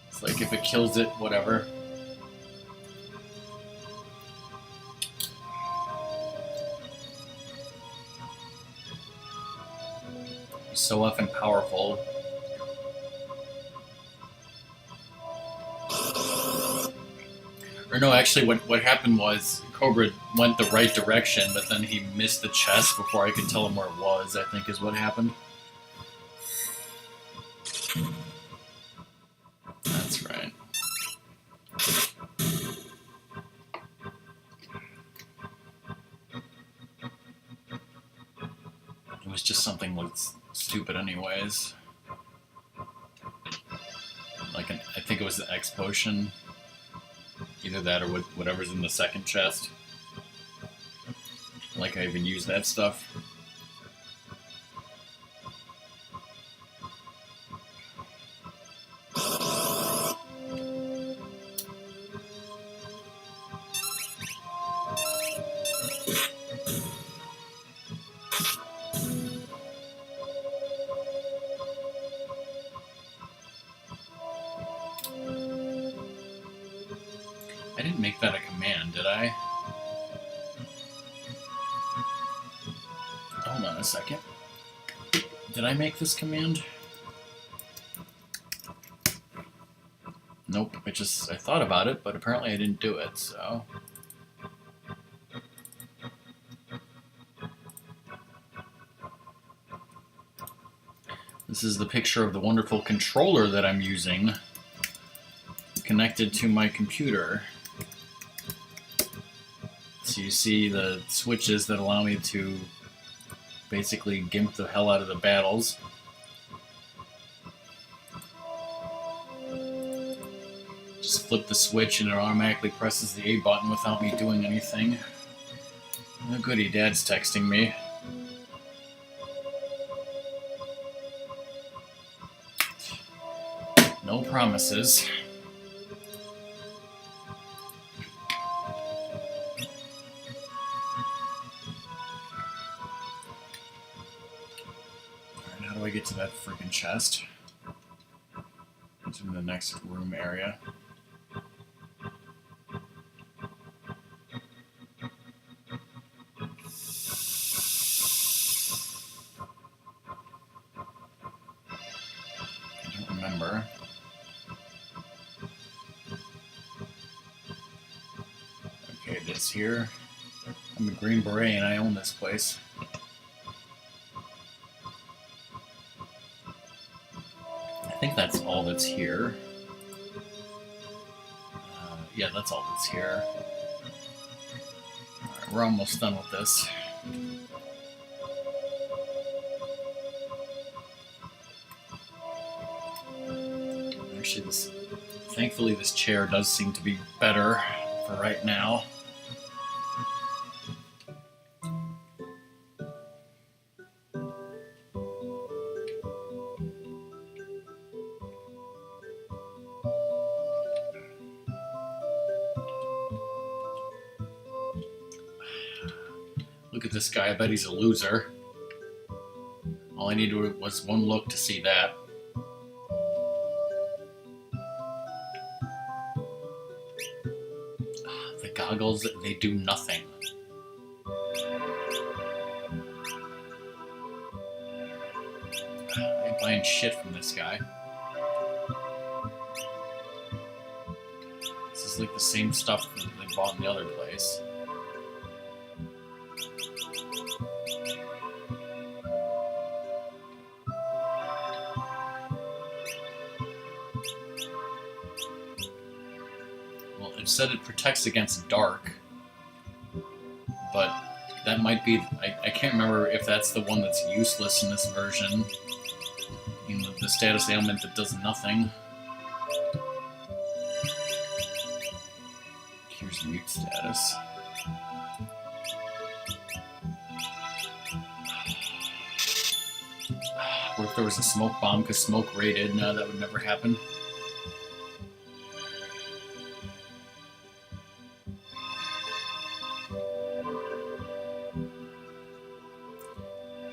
It's like if it kills it, whatever. He's so effing powerful. Or no, actually, what happened was Cobra went the right direction, but then he missed the chest before I could tell him where it was, I think is what happened. That's right. It was just something that's stupid anyways. Like, I think it was the X potion. Either that or whatever's in the second chest. Like I even used that stuff. I didn't make that a command, did I? Hold on a second. Did I make this command? Nope, I thought about it, but apparently I didn't do it, so... This is the picture of the wonderful controller that I'm using, connected to my computer. So you see the switches that allow me to basically gimp the hell out of the battles. Just flip the switch and it automatically presses the A button without me doing anything. Oh goody, Dad's texting me. No promises. Alright, how do I get to that freaking chest? It's in the next room area. I don't remember. Okay, this here. I'm a Green Beret and I own this place. I think that's all that's here. Yeah, that's all that's here. Alright, we're almost done with this. Actually, thankfully this chair does seem to be better for right now. Look at this guy, I bet he's a loser. All I needed was one look to see that. The goggles, they do nothing. I ain't buying shit from this guy. This is like the same stuff that the bought in the other place. Well, it said it protects against dark, but that might be... I can't remember if that's the one that's useless in this version. You know, the status ailment that does nothing. Here's mute status. What if there was a smoke bomb because smoke raided? No, that would never happen.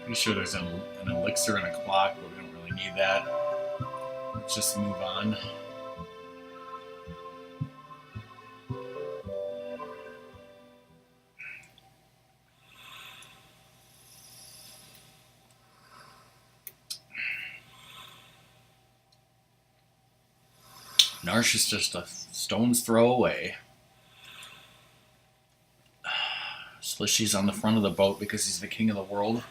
Pretty sure there's an elixir and a clock, but we don't really need that. Let's just move on. Narshe is just a stone's throw away. Slishy's on the front of the boat because he's the king of the world.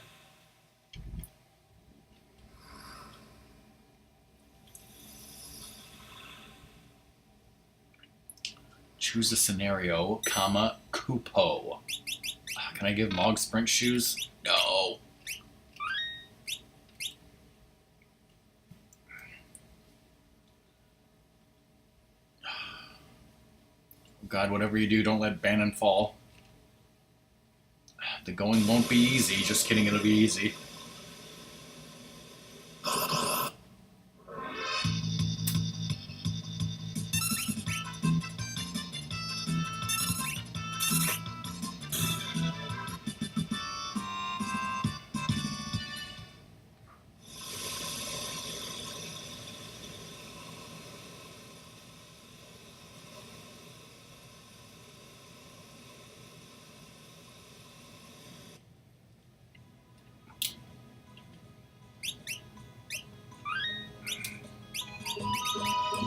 Choose a scenario, comma, Kupo. Can I give Mog sprint shoes? No. God, whatever you do, don't let Banon fall. The going won't be easy. Just kidding, it'll be easy.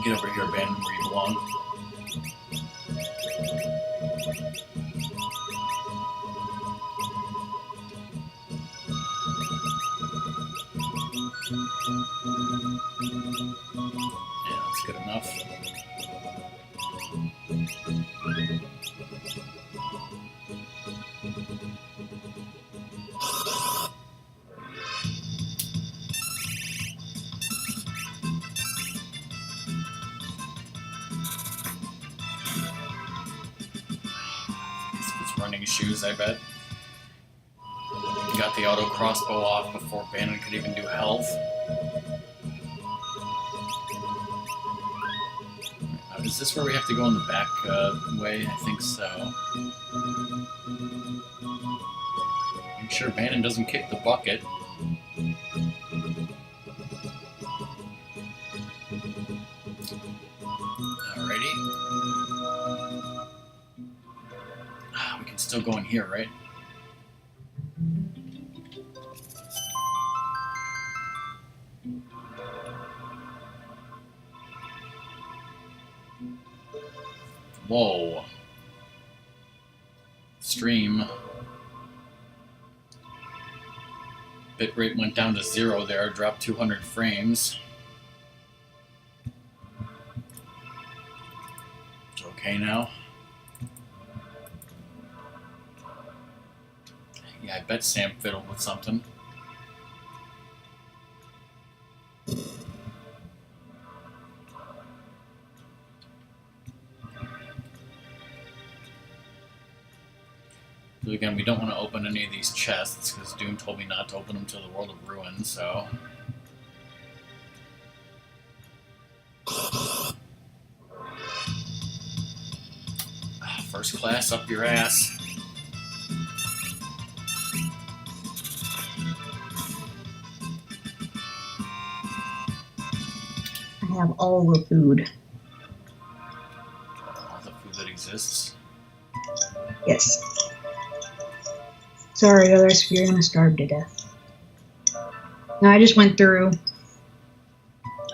Get over here, Banon, where you belong. Yeah, that's good enough. Running shoes, I bet. Got the auto crossbow off before Banon could even do health. Is this where we have to go in the back way? I think so. Make sure Banon doesn't kick the bucket. Alrighty. We can still go in here, right? Whoa. Stream. Bitrate went down to 0 there, dropped 200 frames. It's okay now. Yeah, I bet Sam fiddled with something. But again, we don't want to open any of these chests, because Doom told me not to open them till the World of Ruin, so... First class up your ass. I have all the food. All the food that exists. Yes. Sorry, otherwise you're gonna starve to death. No, I just went through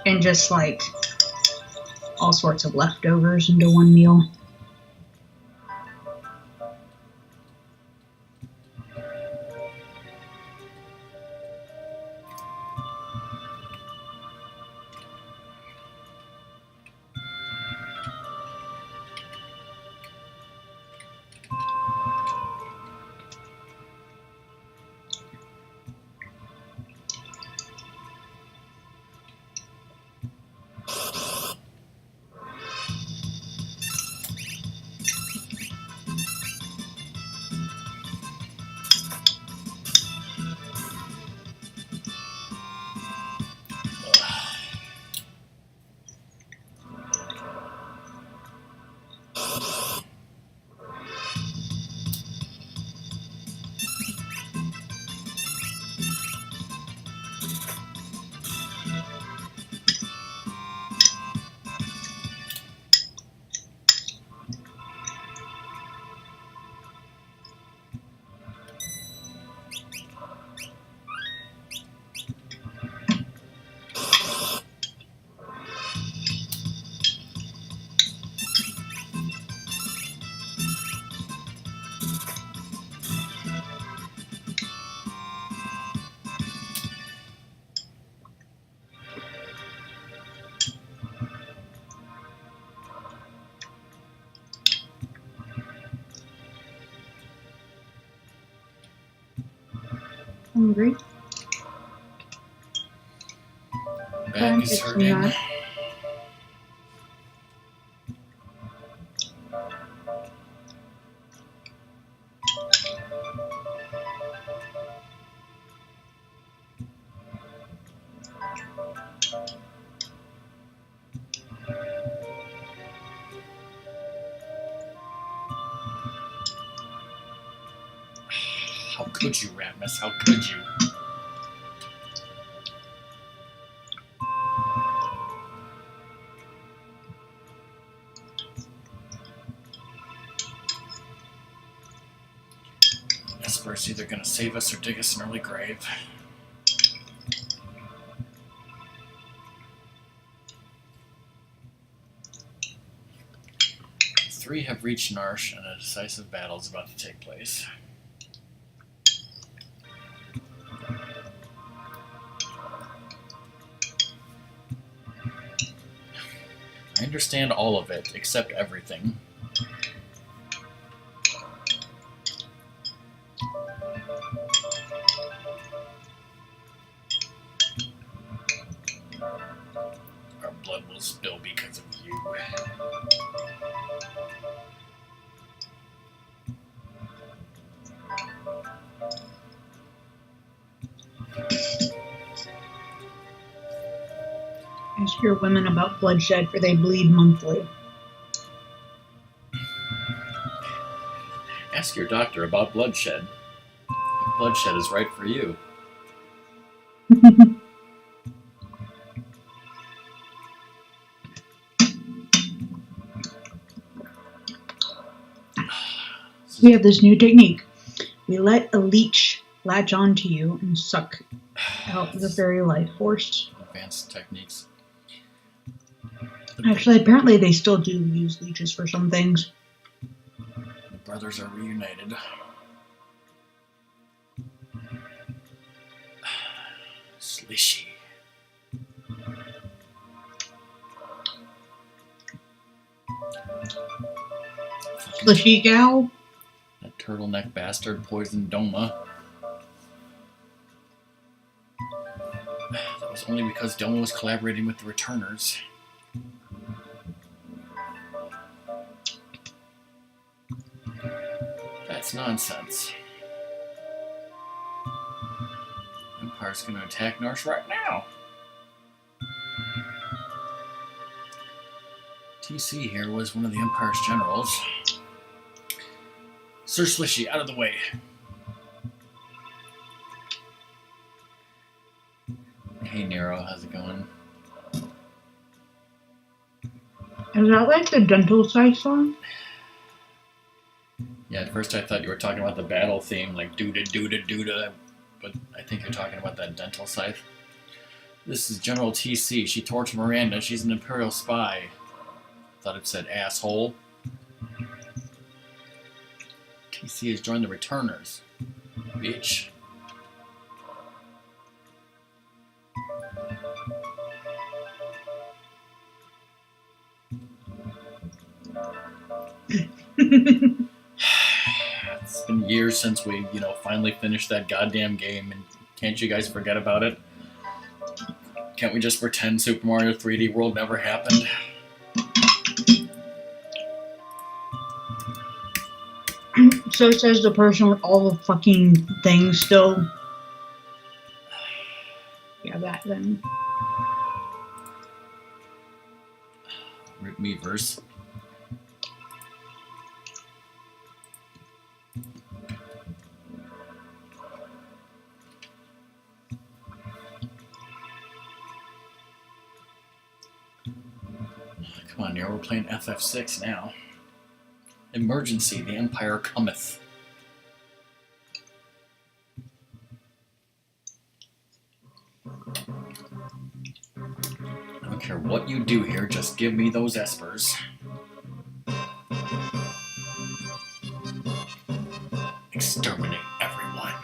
and just like all sorts of leftovers into one meal. hungry. Back is It's hurting. not. How could you, Ratmus? How could you? Esper's either gonna save us or dig us an early grave. The three have reached Narsh, and a decisive battle is about to take place. I understand all of it, except everything. Our blood will spill because of you. Ask your women about bloodshed, for they bleed monthly. Ask your doctor about bloodshed. Bloodshed is right for you. We have this new technique. We let a leech latch onto you and suck out the very life force. Advanced techniques. Actually, apparently they still do use leeches for some things. The brothers are reunited. Slishy. Slishy gal. That turtleneck bastard poisoned Doma. That was only because Doma was collaborating with the returners. That's nonsense. Empire's gonna attack Narsh right now. TC here was one of the Empire's generals. Sir Slishy, out of the way. Hey Nero, how's it going? Is that like the dental side song? Yeah, at first I thought you were talking about the battle theme, like doo-da, doo-da, doo-da, but I think you're talking about that dental scythe. This is General TC. She tortured Miranda. She's an Imperial spy. Thought it said asshole. TC has joined the returners. Bitch. It's been years since we, finally finished that goddamn game, and can't you guys forget about it? Can't we just pretend Super Mario 3D World never happened? So says the person with all the fucking things still. Yeah, that then. Rip Meverse. Come on, Nero, we're playing FF6 now. Emergency, the Empire cometh. I don't care what you do here, just give me those espers. Exterminate everyone.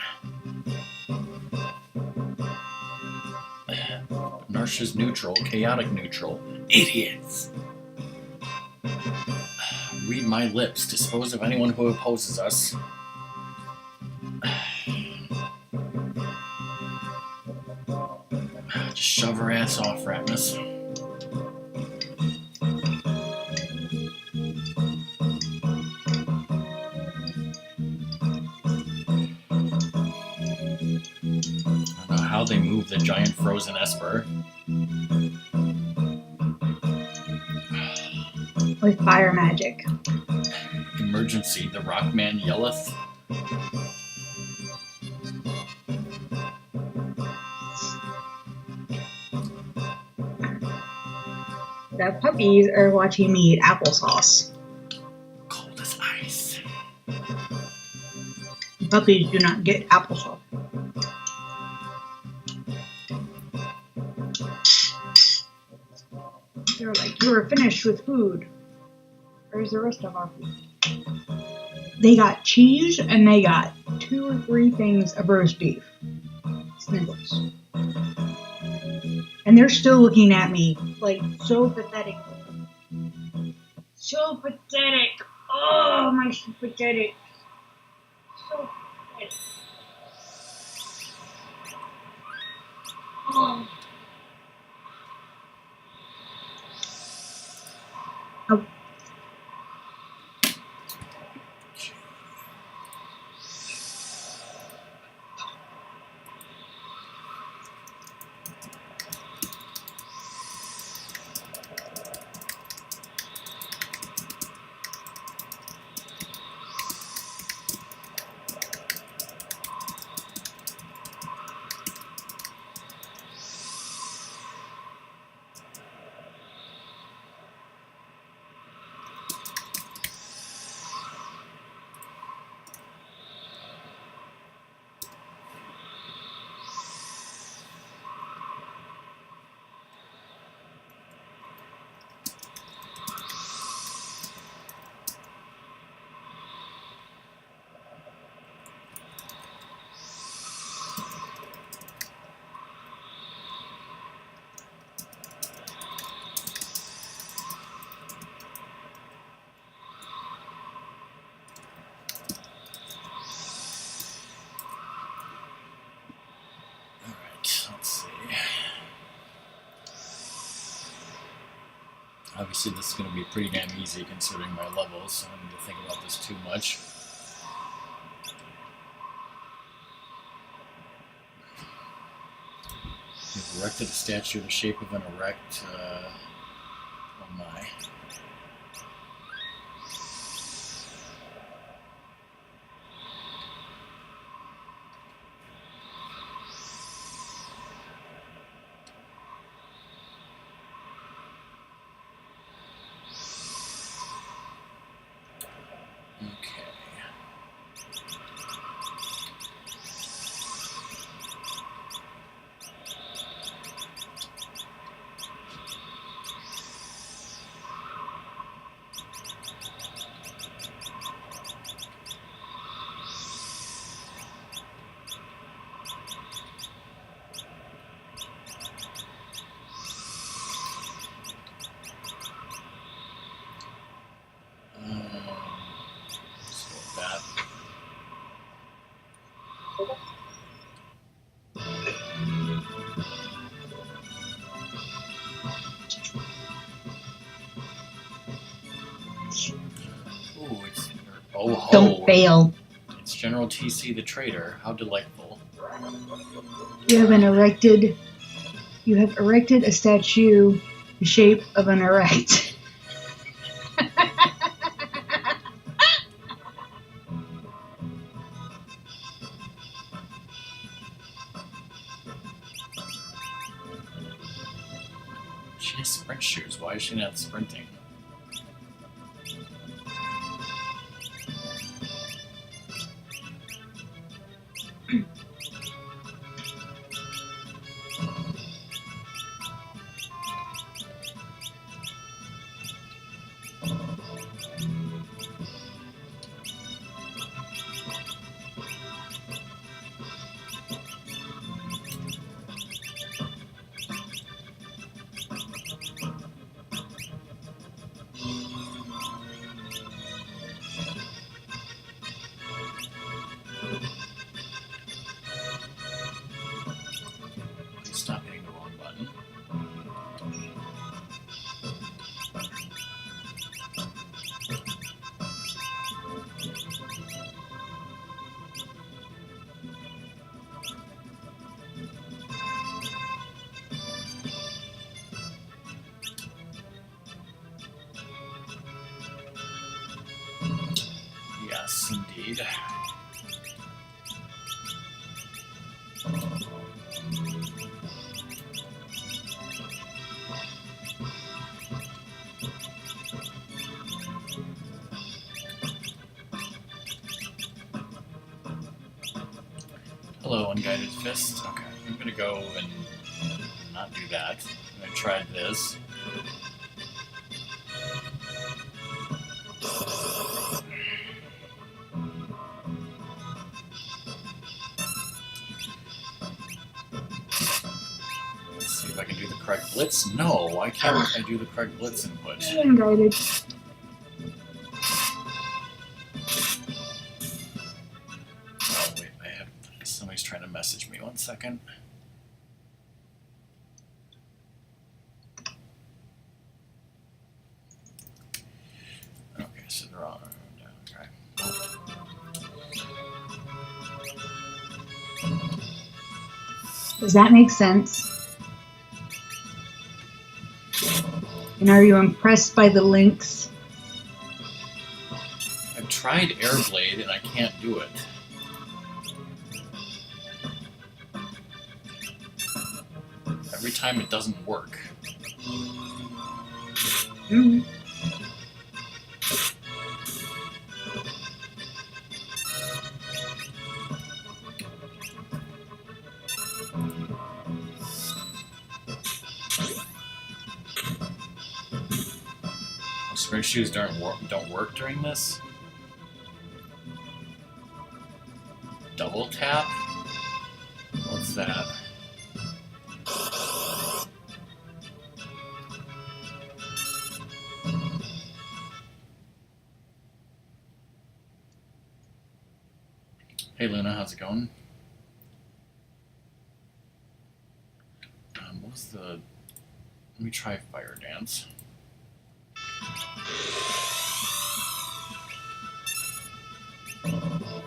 Narsh is neutral, chaotic neutral. Idiots! Read my lips, dispose of anyone who opposes us. Just shove her ass off, Ratmus. I don't know how they move the giant frozen Esper. With fire magic. Emergency, the Rockman yelleth. The puppies are watching me eat applesauce. Cold as ice. Puppies do not get applesauce. They're like, you were finished with food. Where's the rest of our food? They got cheese and they got 2 or 3 things of roast beef. Sniggles. And they're still looking at me like so pathetic. So pathetic. Oh, my so pathetic. So pathetic. Oh. Oh. Let's see. Obviously, this is going to be pretty damn easy considering my levels, so I don't need to think about this too much. You've erected a statue in the shape of an erect. Oh my. Oh ho! Don't fail. It's General TC the Traitor. How delightful. You have erected a statue the shape of an erect. She has sprint shoes. Why is she not sprinting? speed. Hello, Unguided Fist. Okay, I'm gonna go and not do that. I'm gonna try this. Let's see if I can do the correct blitz. No, why can't I do the correct blitz input? Unguided. Oh, wait, somebody's trying to message me. 1 second. Okay, so they're on. Okay. Does that make sense? And are you impressed by the links? I've tried Airblade and I can't do it. Every time it doesn't work. Mm-hmm. Square shoes don't work during this. Double tap? What's that? Hey Luna, how's it going? What was the... Let me try Fire Dance.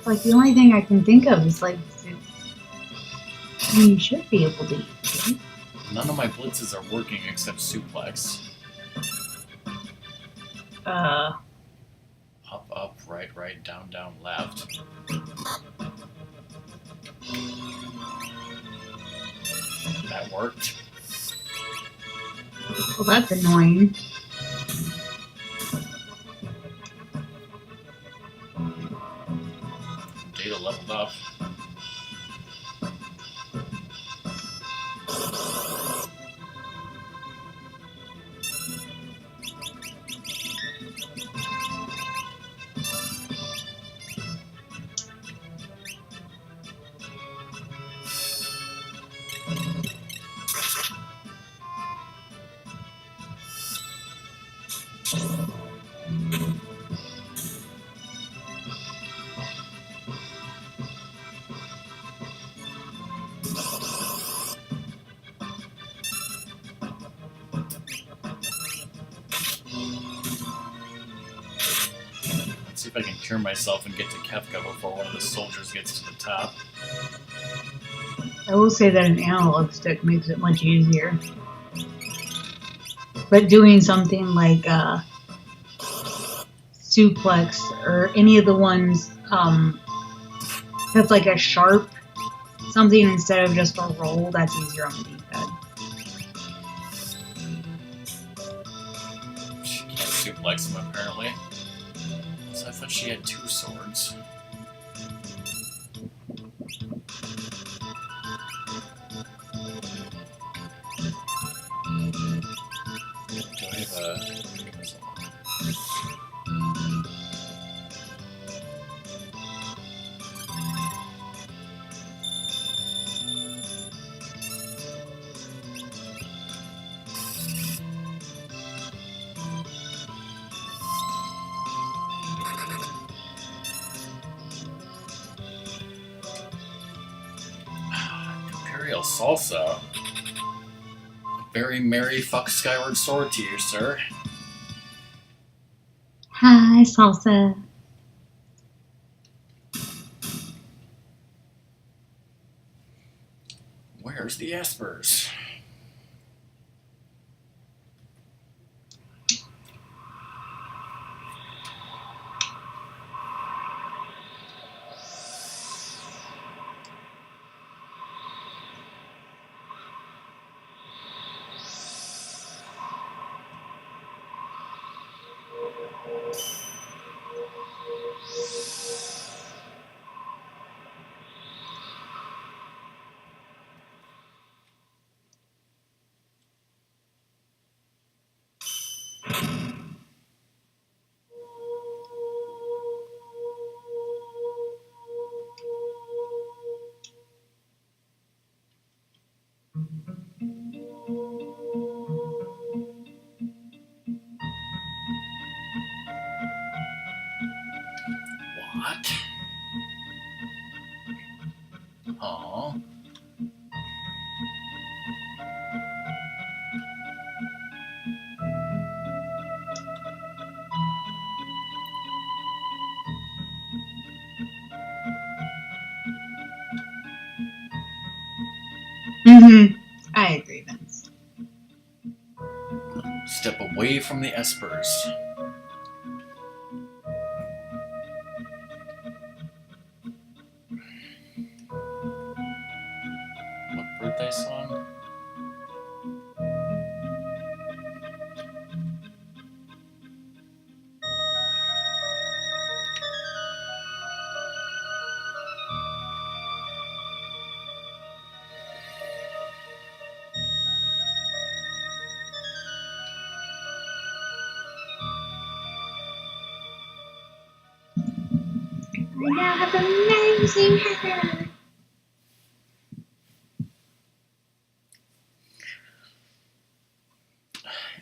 Like, the only thing I can think of is, like, you should be able to use it. None of my blitzes are working except suplex. Uh, Up, right, down, left. That worked. well, that's annoying. Data leveled up. Let's see if I can cure myself and get to Kefka before one of the soldiers gets to the top. I will say that an analog stick makes it much easier. But doing something like suplex or any of the ones that's like a sharp something instead of just a roll, that's easier on the D-pad. She can't suplex him apparently. So I thought she had 2 swords. Do I have a... Imperial Salsa. Very merry fuck Skyward Sword to you, sir. Hi, Salsa. Where's the Espers? Aw. I agree, Vince. Step away from the espers. What birthday song? I now have amazing hair.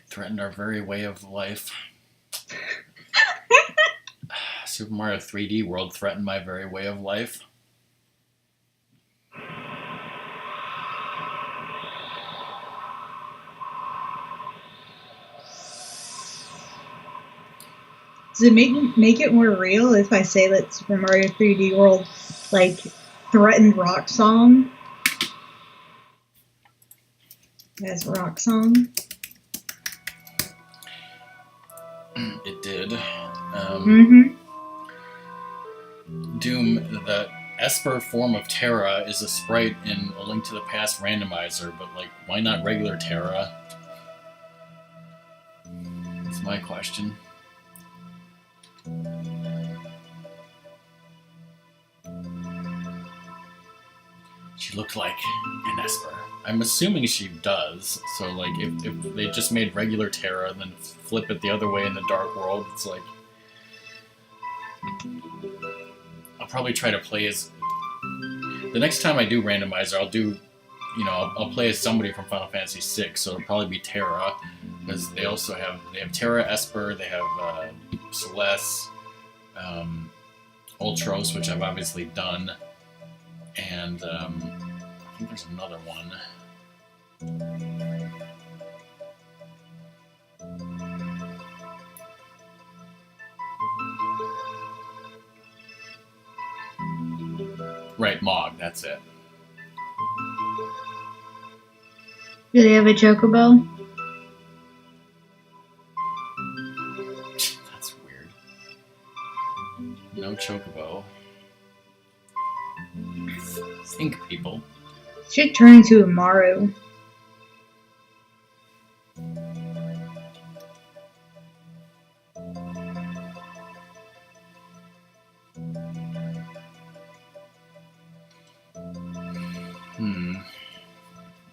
Threatened our very way of life. Super Mario 3D World threatened my very way of life. Does it make it more real if I say that Super Mario 3D World like threatened Rock Song as Rock Song? It did. Mm-hmm. Doom, the Esper form of Terra is a sprite in A Link to the Past randomizer, but like, why not regular Terra? That's my question. She looked like an Esper. I'm assuming she does. So like, if they just made regular Terra and then flip it the other way in the Dark World, it's like, I'll probably try to play as. The next time I do randomizer, I'll do, I'll play as somebody from Final Fantasy VI. So it'll probably be Terra, because they have Terra, Esper, they have Celeste, Ultros, which I've obviously done, and I think there's another one. Right, Mog, that's it. Do they have a chocobo? That's weird. No chocobo. Think, people. Should turn into a Maru.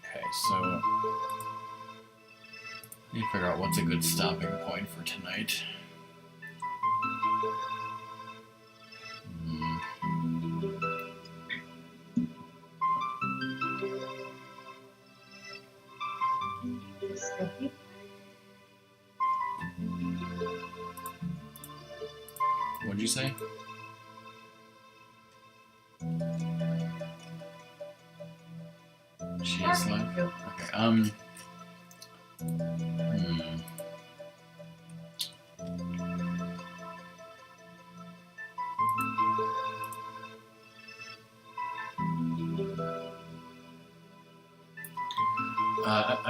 Okay, so I need to figure out what's a good stopping point for tonight. What'd you say? She is live? Okay, I'm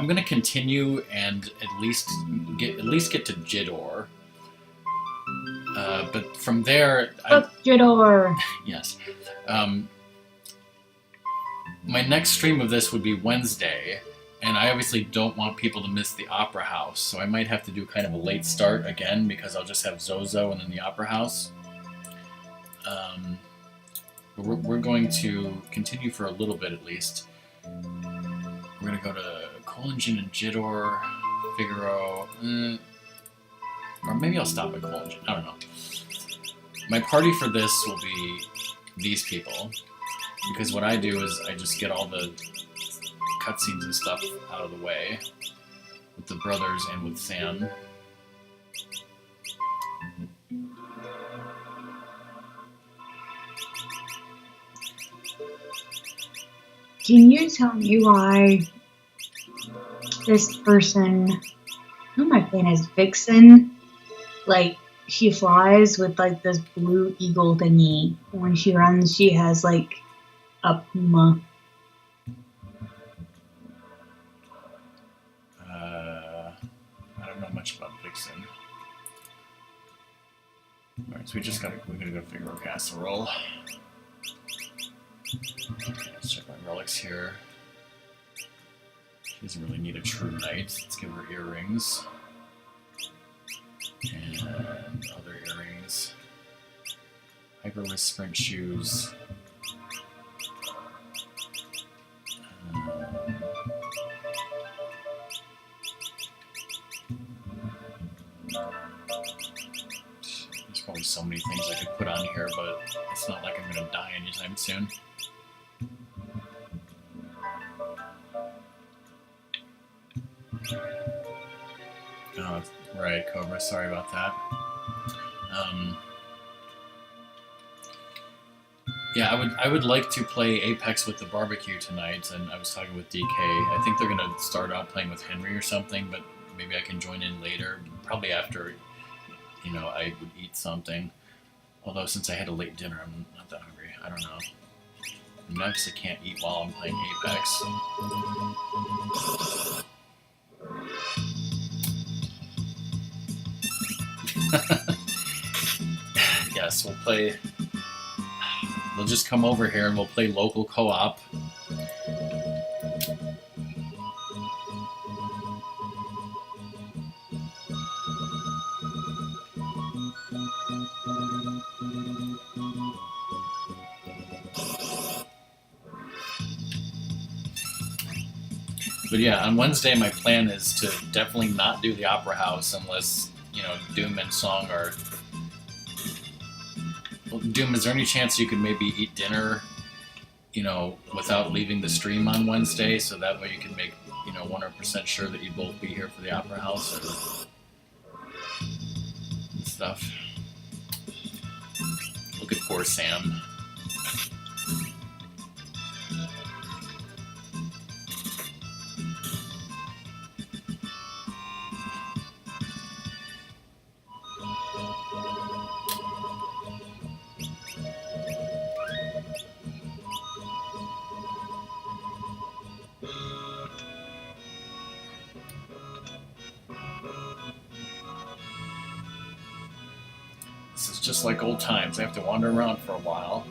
gonna continue and at least get to Jidor. But from there, Fuck Jidor. Yes. My next stream of this would be Wednesday, and I obviously don't want people to miss the Opera House, so I might have to do kind of a late start again because I'll just have Zozo and then the Opera House. But we're going to continue for a little bit at least. We're going to go to Kolingen and Jidor, Figaro, or maybe I'll stop at Kolingen. I don't know. My party for this will be these people, because what I do is I just get all the cutscenes and stuff out of the way with the brothers and with Sam. Can you tell me why this person, who am I playing as? Vixen? Like, she flies with like this blue eagle thingy. When she runs, she has like a puma. I don't know much about Vixen. Alright, so we gotta go figure out casserole. Let's check my relics here. She doesn't really need a true knight. Let's give her earrings. And other earrings. Hyperlist sprint shoes. There's probably so many things I could put on here, but it's not like I'm gonna die anytime soon. Oh, right, Cobra. Sorry about that. Yeah, I would like to play Apex with the barbecue tonight, and I was talking with DK. I think they're gonna start out playing with Henry or something, but maybe I can join in later. Probably after, I would eat something. Although since I had a late dinner, I'm not that hungry. I don't know. I obviously can't eat while I'm playing Apex. Yes, we'll just come over here and we'll play local co-op. But yeah, on Wednesday my plan is to definitely not do the Opera House unless, Doom and Song are... Well, Doom, is there any chance you could maybe eat dinner, without leaving the stream on Wednesday, so that way you can make, 100% sure that you'd both be here for the Opera House and stuff. Look at poor Sam. Just like old times. I have to wander around for a while.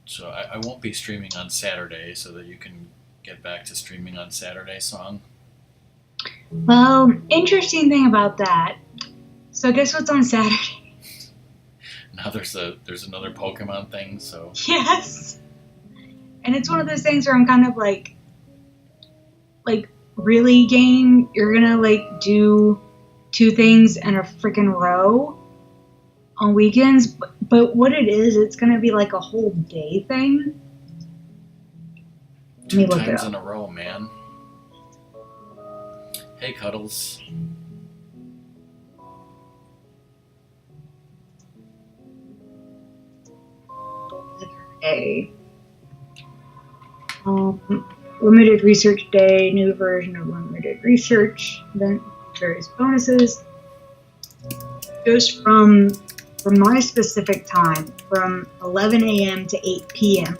So I won't be streaming on Saturday, so that you can get back to streaming on Saturday, Song. Well, interesting thing about that. So guess what's on Saturday? Now there's another Pokemon thing, so... Yes! And it's one of those things where I'm kind of like, really, game? You're gonna, do 2 things in a freaking row on weekends? But what it is, it's gonna be like a whole day thing. 2 times in a row, man. Hey, Cuddles. Day. Limited research day, new version of limited research, event, various bonuses. Goes from my specific time, from 11 a.m. to 8 p.m.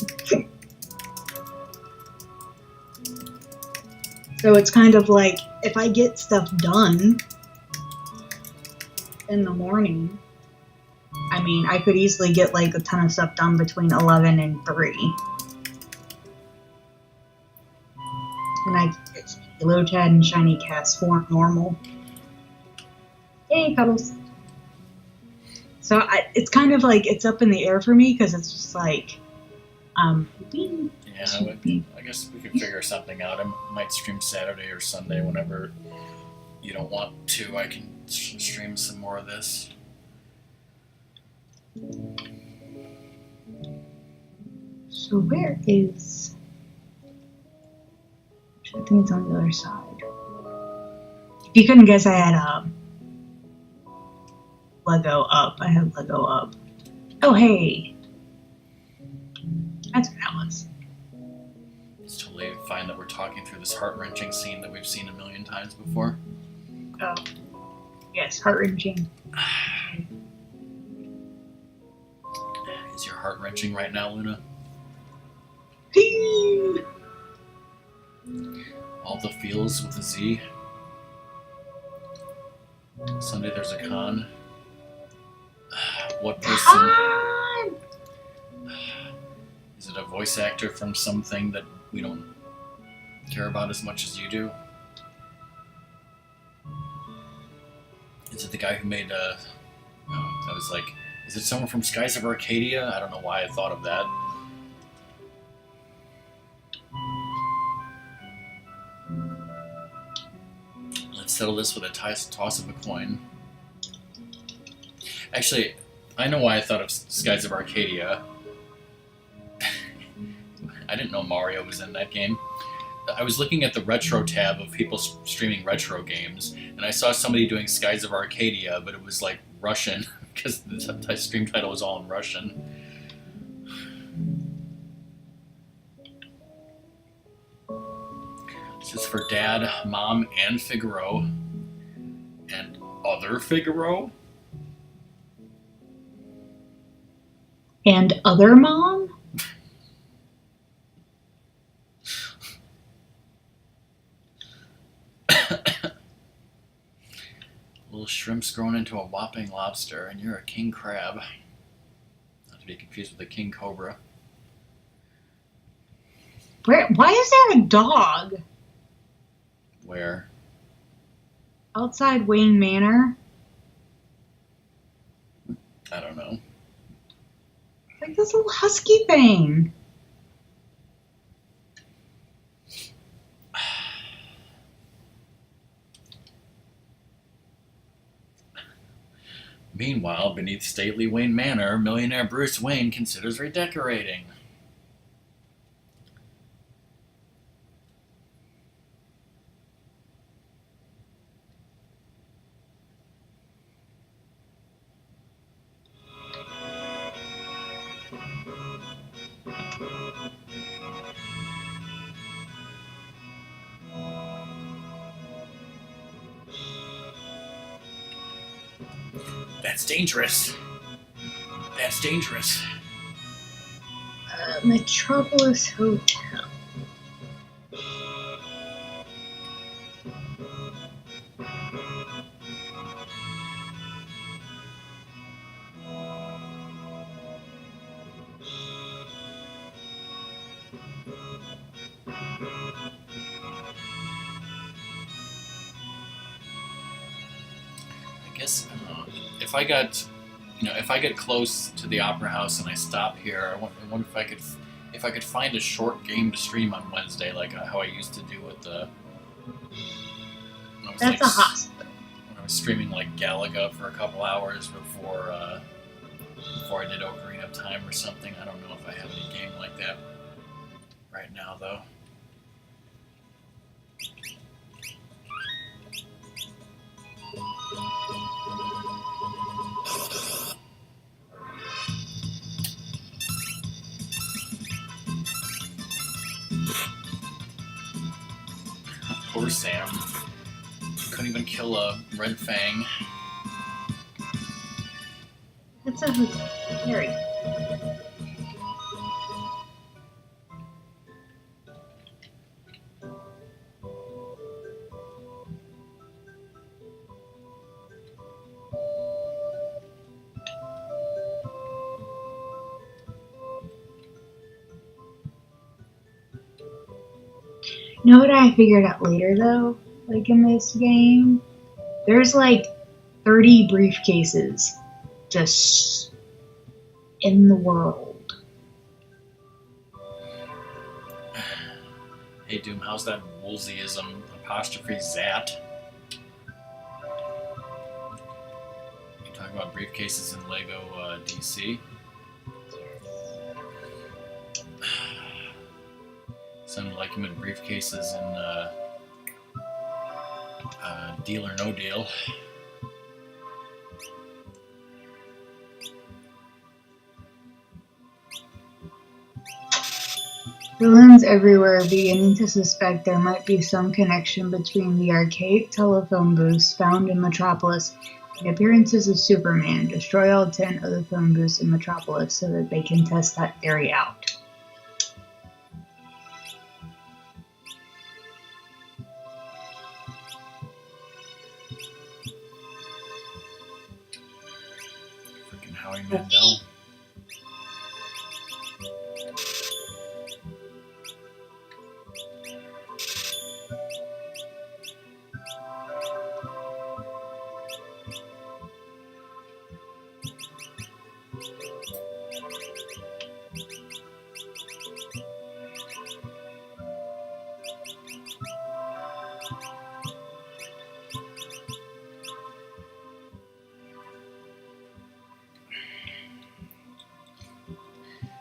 So it's kind of like, if I get stuff done in the morning, I could easily get a ton of stuff done between 11 and 3. And I get Low Chad and Shiny Cast for normal. Hey, Cuddles. So it's kind of like it's up in the air for me because it's just like hoping Yeah, to be. I guess we could figure something out. I might stream Saturday or Sunday whenever you don't want to. I can stream some more of this. So where is? I think it's on the other side. If you couldn't guess, I had Lego up. I had Lego up. Oh hey, that's what that was. It's totally fine that we're talking through this heart-wrenching scene that we've seen a million times before. Oh yes, heart-wrenching. Is your heart wrenching right now, Luna? All the feels with a Z. Sunday there's a con. What person? Con! Is it a voice actor from something that we don't care about as much as you do? Is it the guy who made I was like, is it someone from Skies of Arcadia? I don't know why I thought of that. Let's settle this with a toss of a coin. Actually, I know why I thought of Skies of Arcadia. I didn't know Mario was in that game. I was looking at the retro tab of people streaming retro games, and I saw somebody doing Skies of Arcadia, but it was like Russian, because the stream title was all in Russian. This is for Dad, Mom, and Figaro. And other Figaro? And other mom? Little shrimp's grown into a whopping lobster, and you're a king crab. Not to be confused with a king cobra. Why is there a dog Where? outside Wayne Manor? I don't know. Like this little husky thing. Meanwhile, beneath stately Wayne Manor, millionaire Bruce Wayne considers redecorating. That's dangerous. That's dangerous. Metropolis Hotel. I guess if I get close to the Opera House and I stop here, I wonder if I could find a short game to stream on Wednesday, like how I used to do with the. That's a hospital. When I was streaming like Galaga for a couple hours before I did Ocarina of Time or something. I don't know if I have any game like that right now, though. Poor Sam. Couldn't even kill a Red Fang. That's a hotel. Harry. You know what I figured out later though? Like in this game? There's like 30 briefcases just in the world. Hey Doom, how's that Woolseyism apostrophe Zat? You talking about briefcases in Lego DC? Sounded like him in briefcases in Deal or No Deal. Villains everywhere are beginning to suspect there might be some connection between the archaic telephone booths found in Metropolis and appearances of Superman. Destroy all 10 of the phone booths in Metropolis so that they can test that theory out. Freaking Howie Mandel.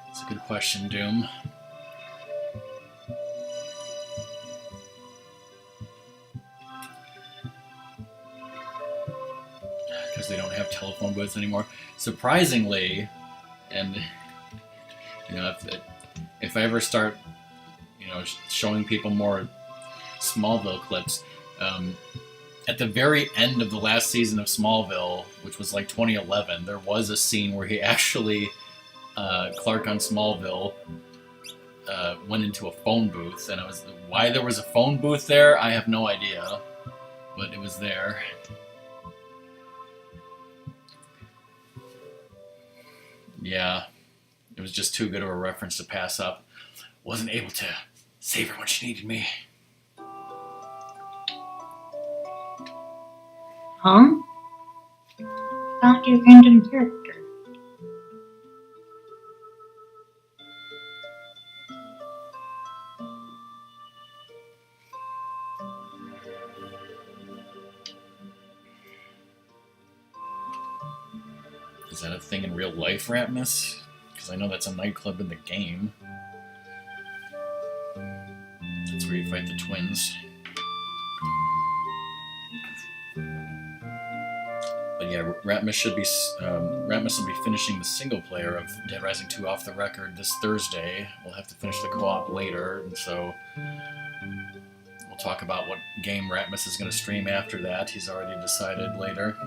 It's a good question, Doom. Because they don't have telephone booths anymore. Surprisingly, and you know, if I ever start, you know, showing people more Smallville clips, at the very end of the last season of Smallville, which was like 2011, there was a scene where he actually, Clark on Smallville, went into a phone booth, and why there was a phone booth there, I have no idea, but it was there. Yeah, it was just too good of a reference to pass up. Wasn't able to save her when she needed me. Huh? Found your random character. Is that a thing in real life, Ratmus? Because I know that's a nightclub in the game. That's where you fight the twins. But yeah, Ratmus will be finishing the single player of Dead Rising 2 off the record this Thursday. We'll have to finish the co-op later, and so we'll talk about what game Ratmus is going to stream after that. He's already decided later.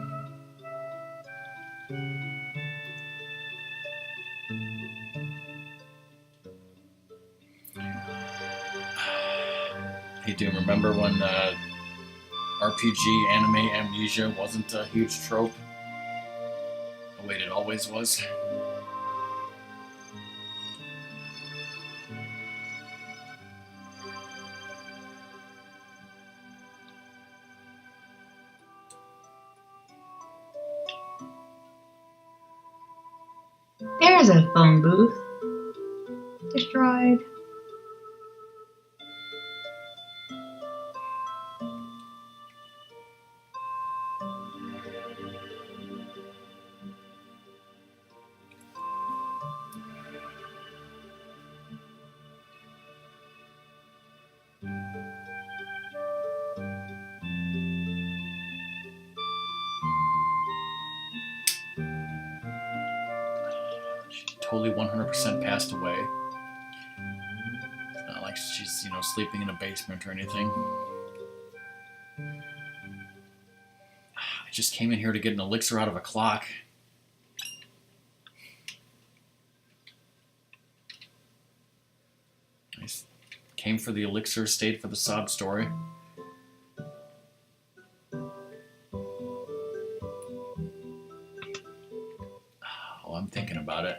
Hey, do you remember when RPG anime amnesia wasn't a huge trope? The way it always was? There's a phone booth. Destroyed. Totally 100% passed away. It's not like she's, you know, sleeping in a basement or anything. I just came in here to get an elixir out of a clock. I came for the elixir, stayed for the sob story. Oh, I'm thinking about it.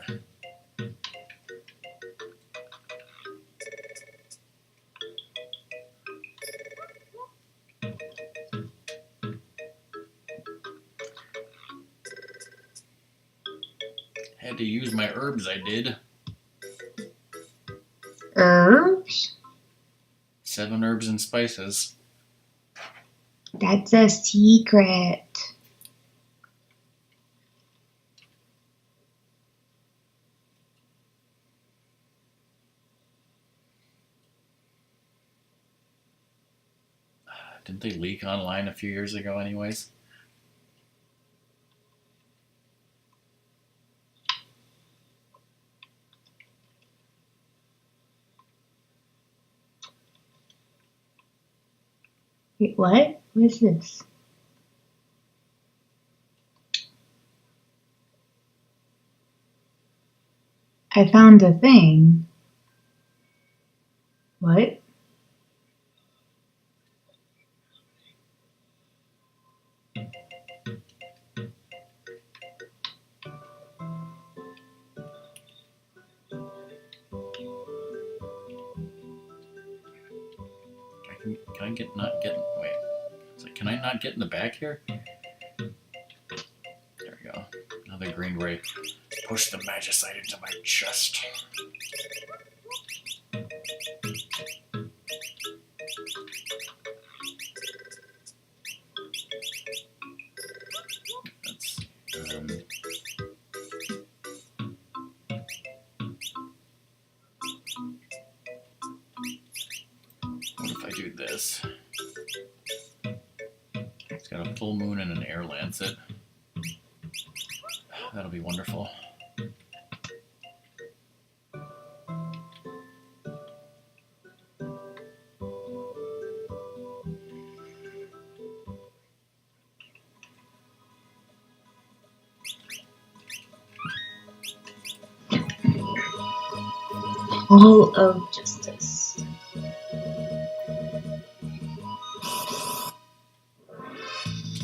had to use my herbs, I did. Herbs? 7 herbs and spices. That's a secret. Didn't they leak online a few years ago anyways? Wait, what? What is this? I found a thing. What? Can I not get? Wait. Like, can I not get in the back here? There we go. Another green ray. Push the magicite into my chest. That's, what if I do this? It's got a full moon and an air lancet. That'll be wonderful. Hall of Justice.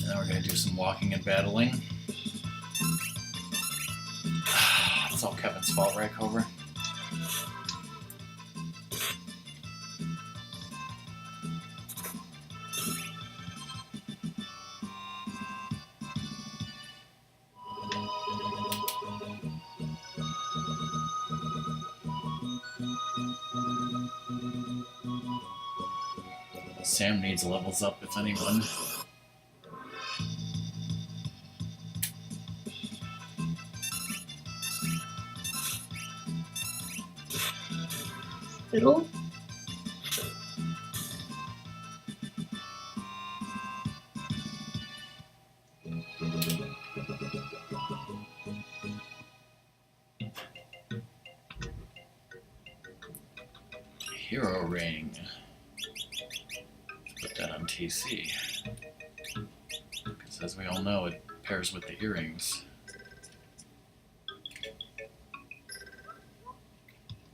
Now we're going to do some walking and battling. It's all Kevin's fault, right, Cobra? Sam needs levels up, if anyone. Fiddle? Hero ring. Put that on TC. Because as we all know, it pairs with the earrings.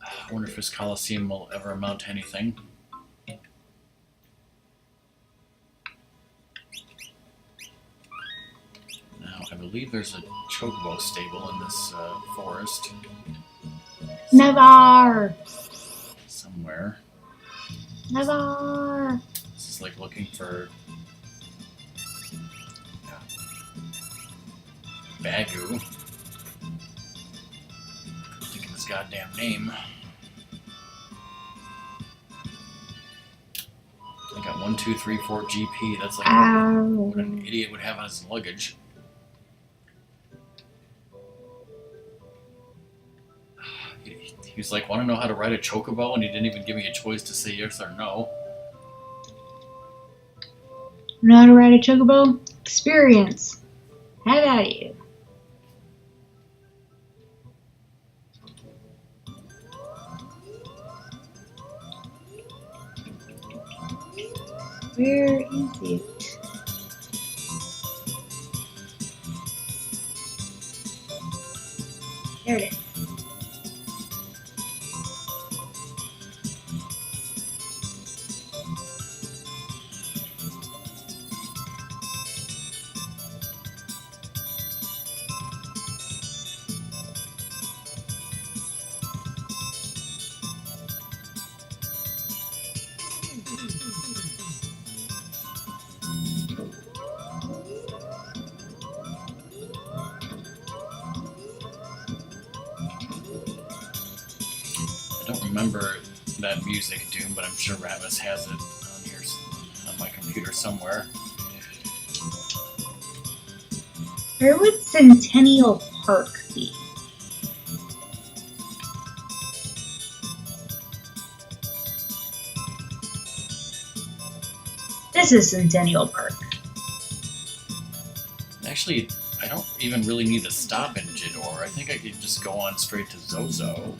I wonder if this Coliseum will ever amount to anything. Now, I believe there's a chocobo stable in this forest. Never! Somewhere. Never! This is like looking for Bagu. Thinking his goddamn name. I got 1, 2, 3, 4 GP. That's like what an idiot would have on his luggage. He was like, want to know how to ride a chocobo? And he didn't even give me a choice to say yes or no. Know how to ride a chocobo? Experience. Have at you. Where is it? There it is. don't remember that music, Doom, but I'm sure Ravis has it on here on my computer somewhere. Where would Centennial Park be? This is Centennial Park. Actually, I don't even really need to stop in Jador. I think I could just go on straight to Zozo.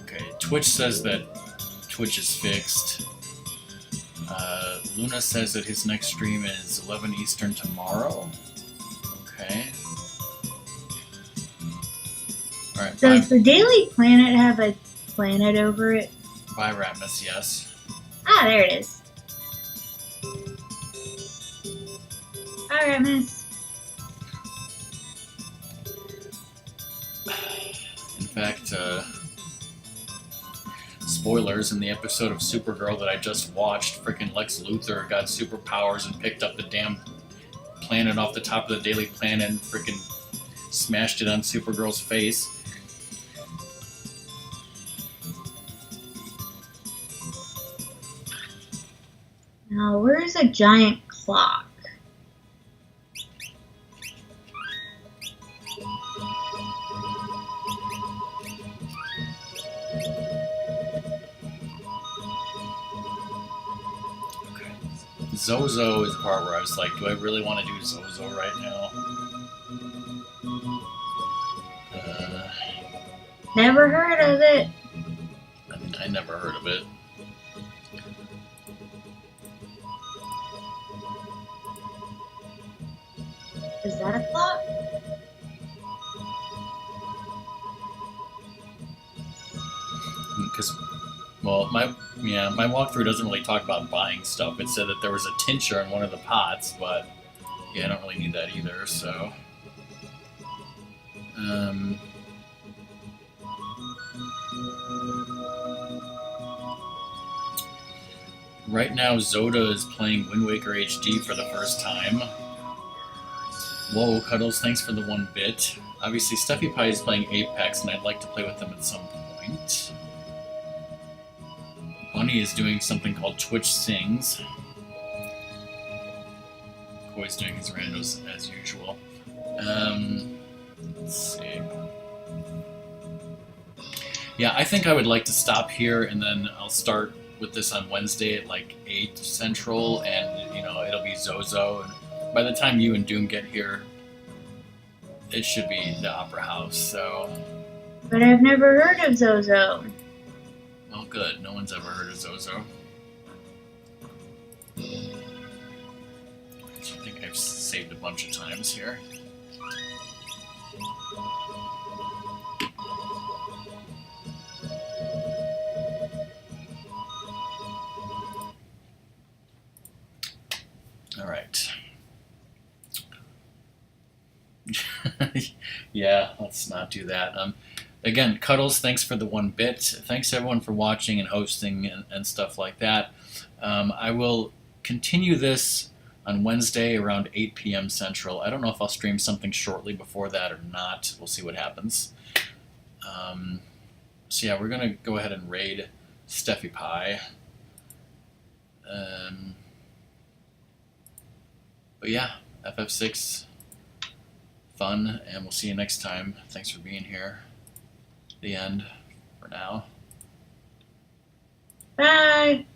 Okay, Twitch says that Twitch is fixed. Luna says that his next stream is 11 Eastern tomorrow. Okay. Alright, Does the Daily Planet have a planet over it? bye Ratmus, yes. Ah, there it is. Alright, miss. In fact, spoilers, in the episode of Supergirl that I just watched, frickin' Lex Luthor got superpowers and picked up the damn planet off the top of the Daily Planet and frickin' smashed it on Supergirl's face. Now, where's a giant clock? Zozo is the part where I was like, do I really want to do Zozo right now? Never heard of it. I never heard of it. Is that a clock? Because, well, my walkthrough doesn't really talk about buying stuff. It said that there was a tincture in one of the pots, but yeah, I don't really need that either. So, right now Zoda is playing Wind Waker HD for the first time. Whoa, Cuddles, thanks for the 1 bit. Obviously, Stuffy Pie is playing Apex, and I'd like to play with them at some point. Bunny is doing something called Twitch Sings. Koi's doing his randos as usual. Let's see. Yeah, I think I would like to stop here, and then I'll start with this on Wednesday at like 8 Central, and, you know, it'll be Zozo. And by the time you and Doom get here, it should be the Opera House, so... But I've never heard of Zozo. Well, good. No one's ever heard of Zozo. I think I've saved a bunch of times here. Alright. Yeah, let's not do that. Again, Cuddles, thanks for the 1 bit. Thanks everyone for watching and hosting and stuff like that. I will continue this on Wednesday around 8 p.m. Central. I don't know if I'll stream something shortly before that or not. We'll see what happens. So yeah, we're going to go ahead and raid Steffi Pie. But yeah, FF6, fun, and we'll see you next time. Thanks for being here. The end for now. Bye.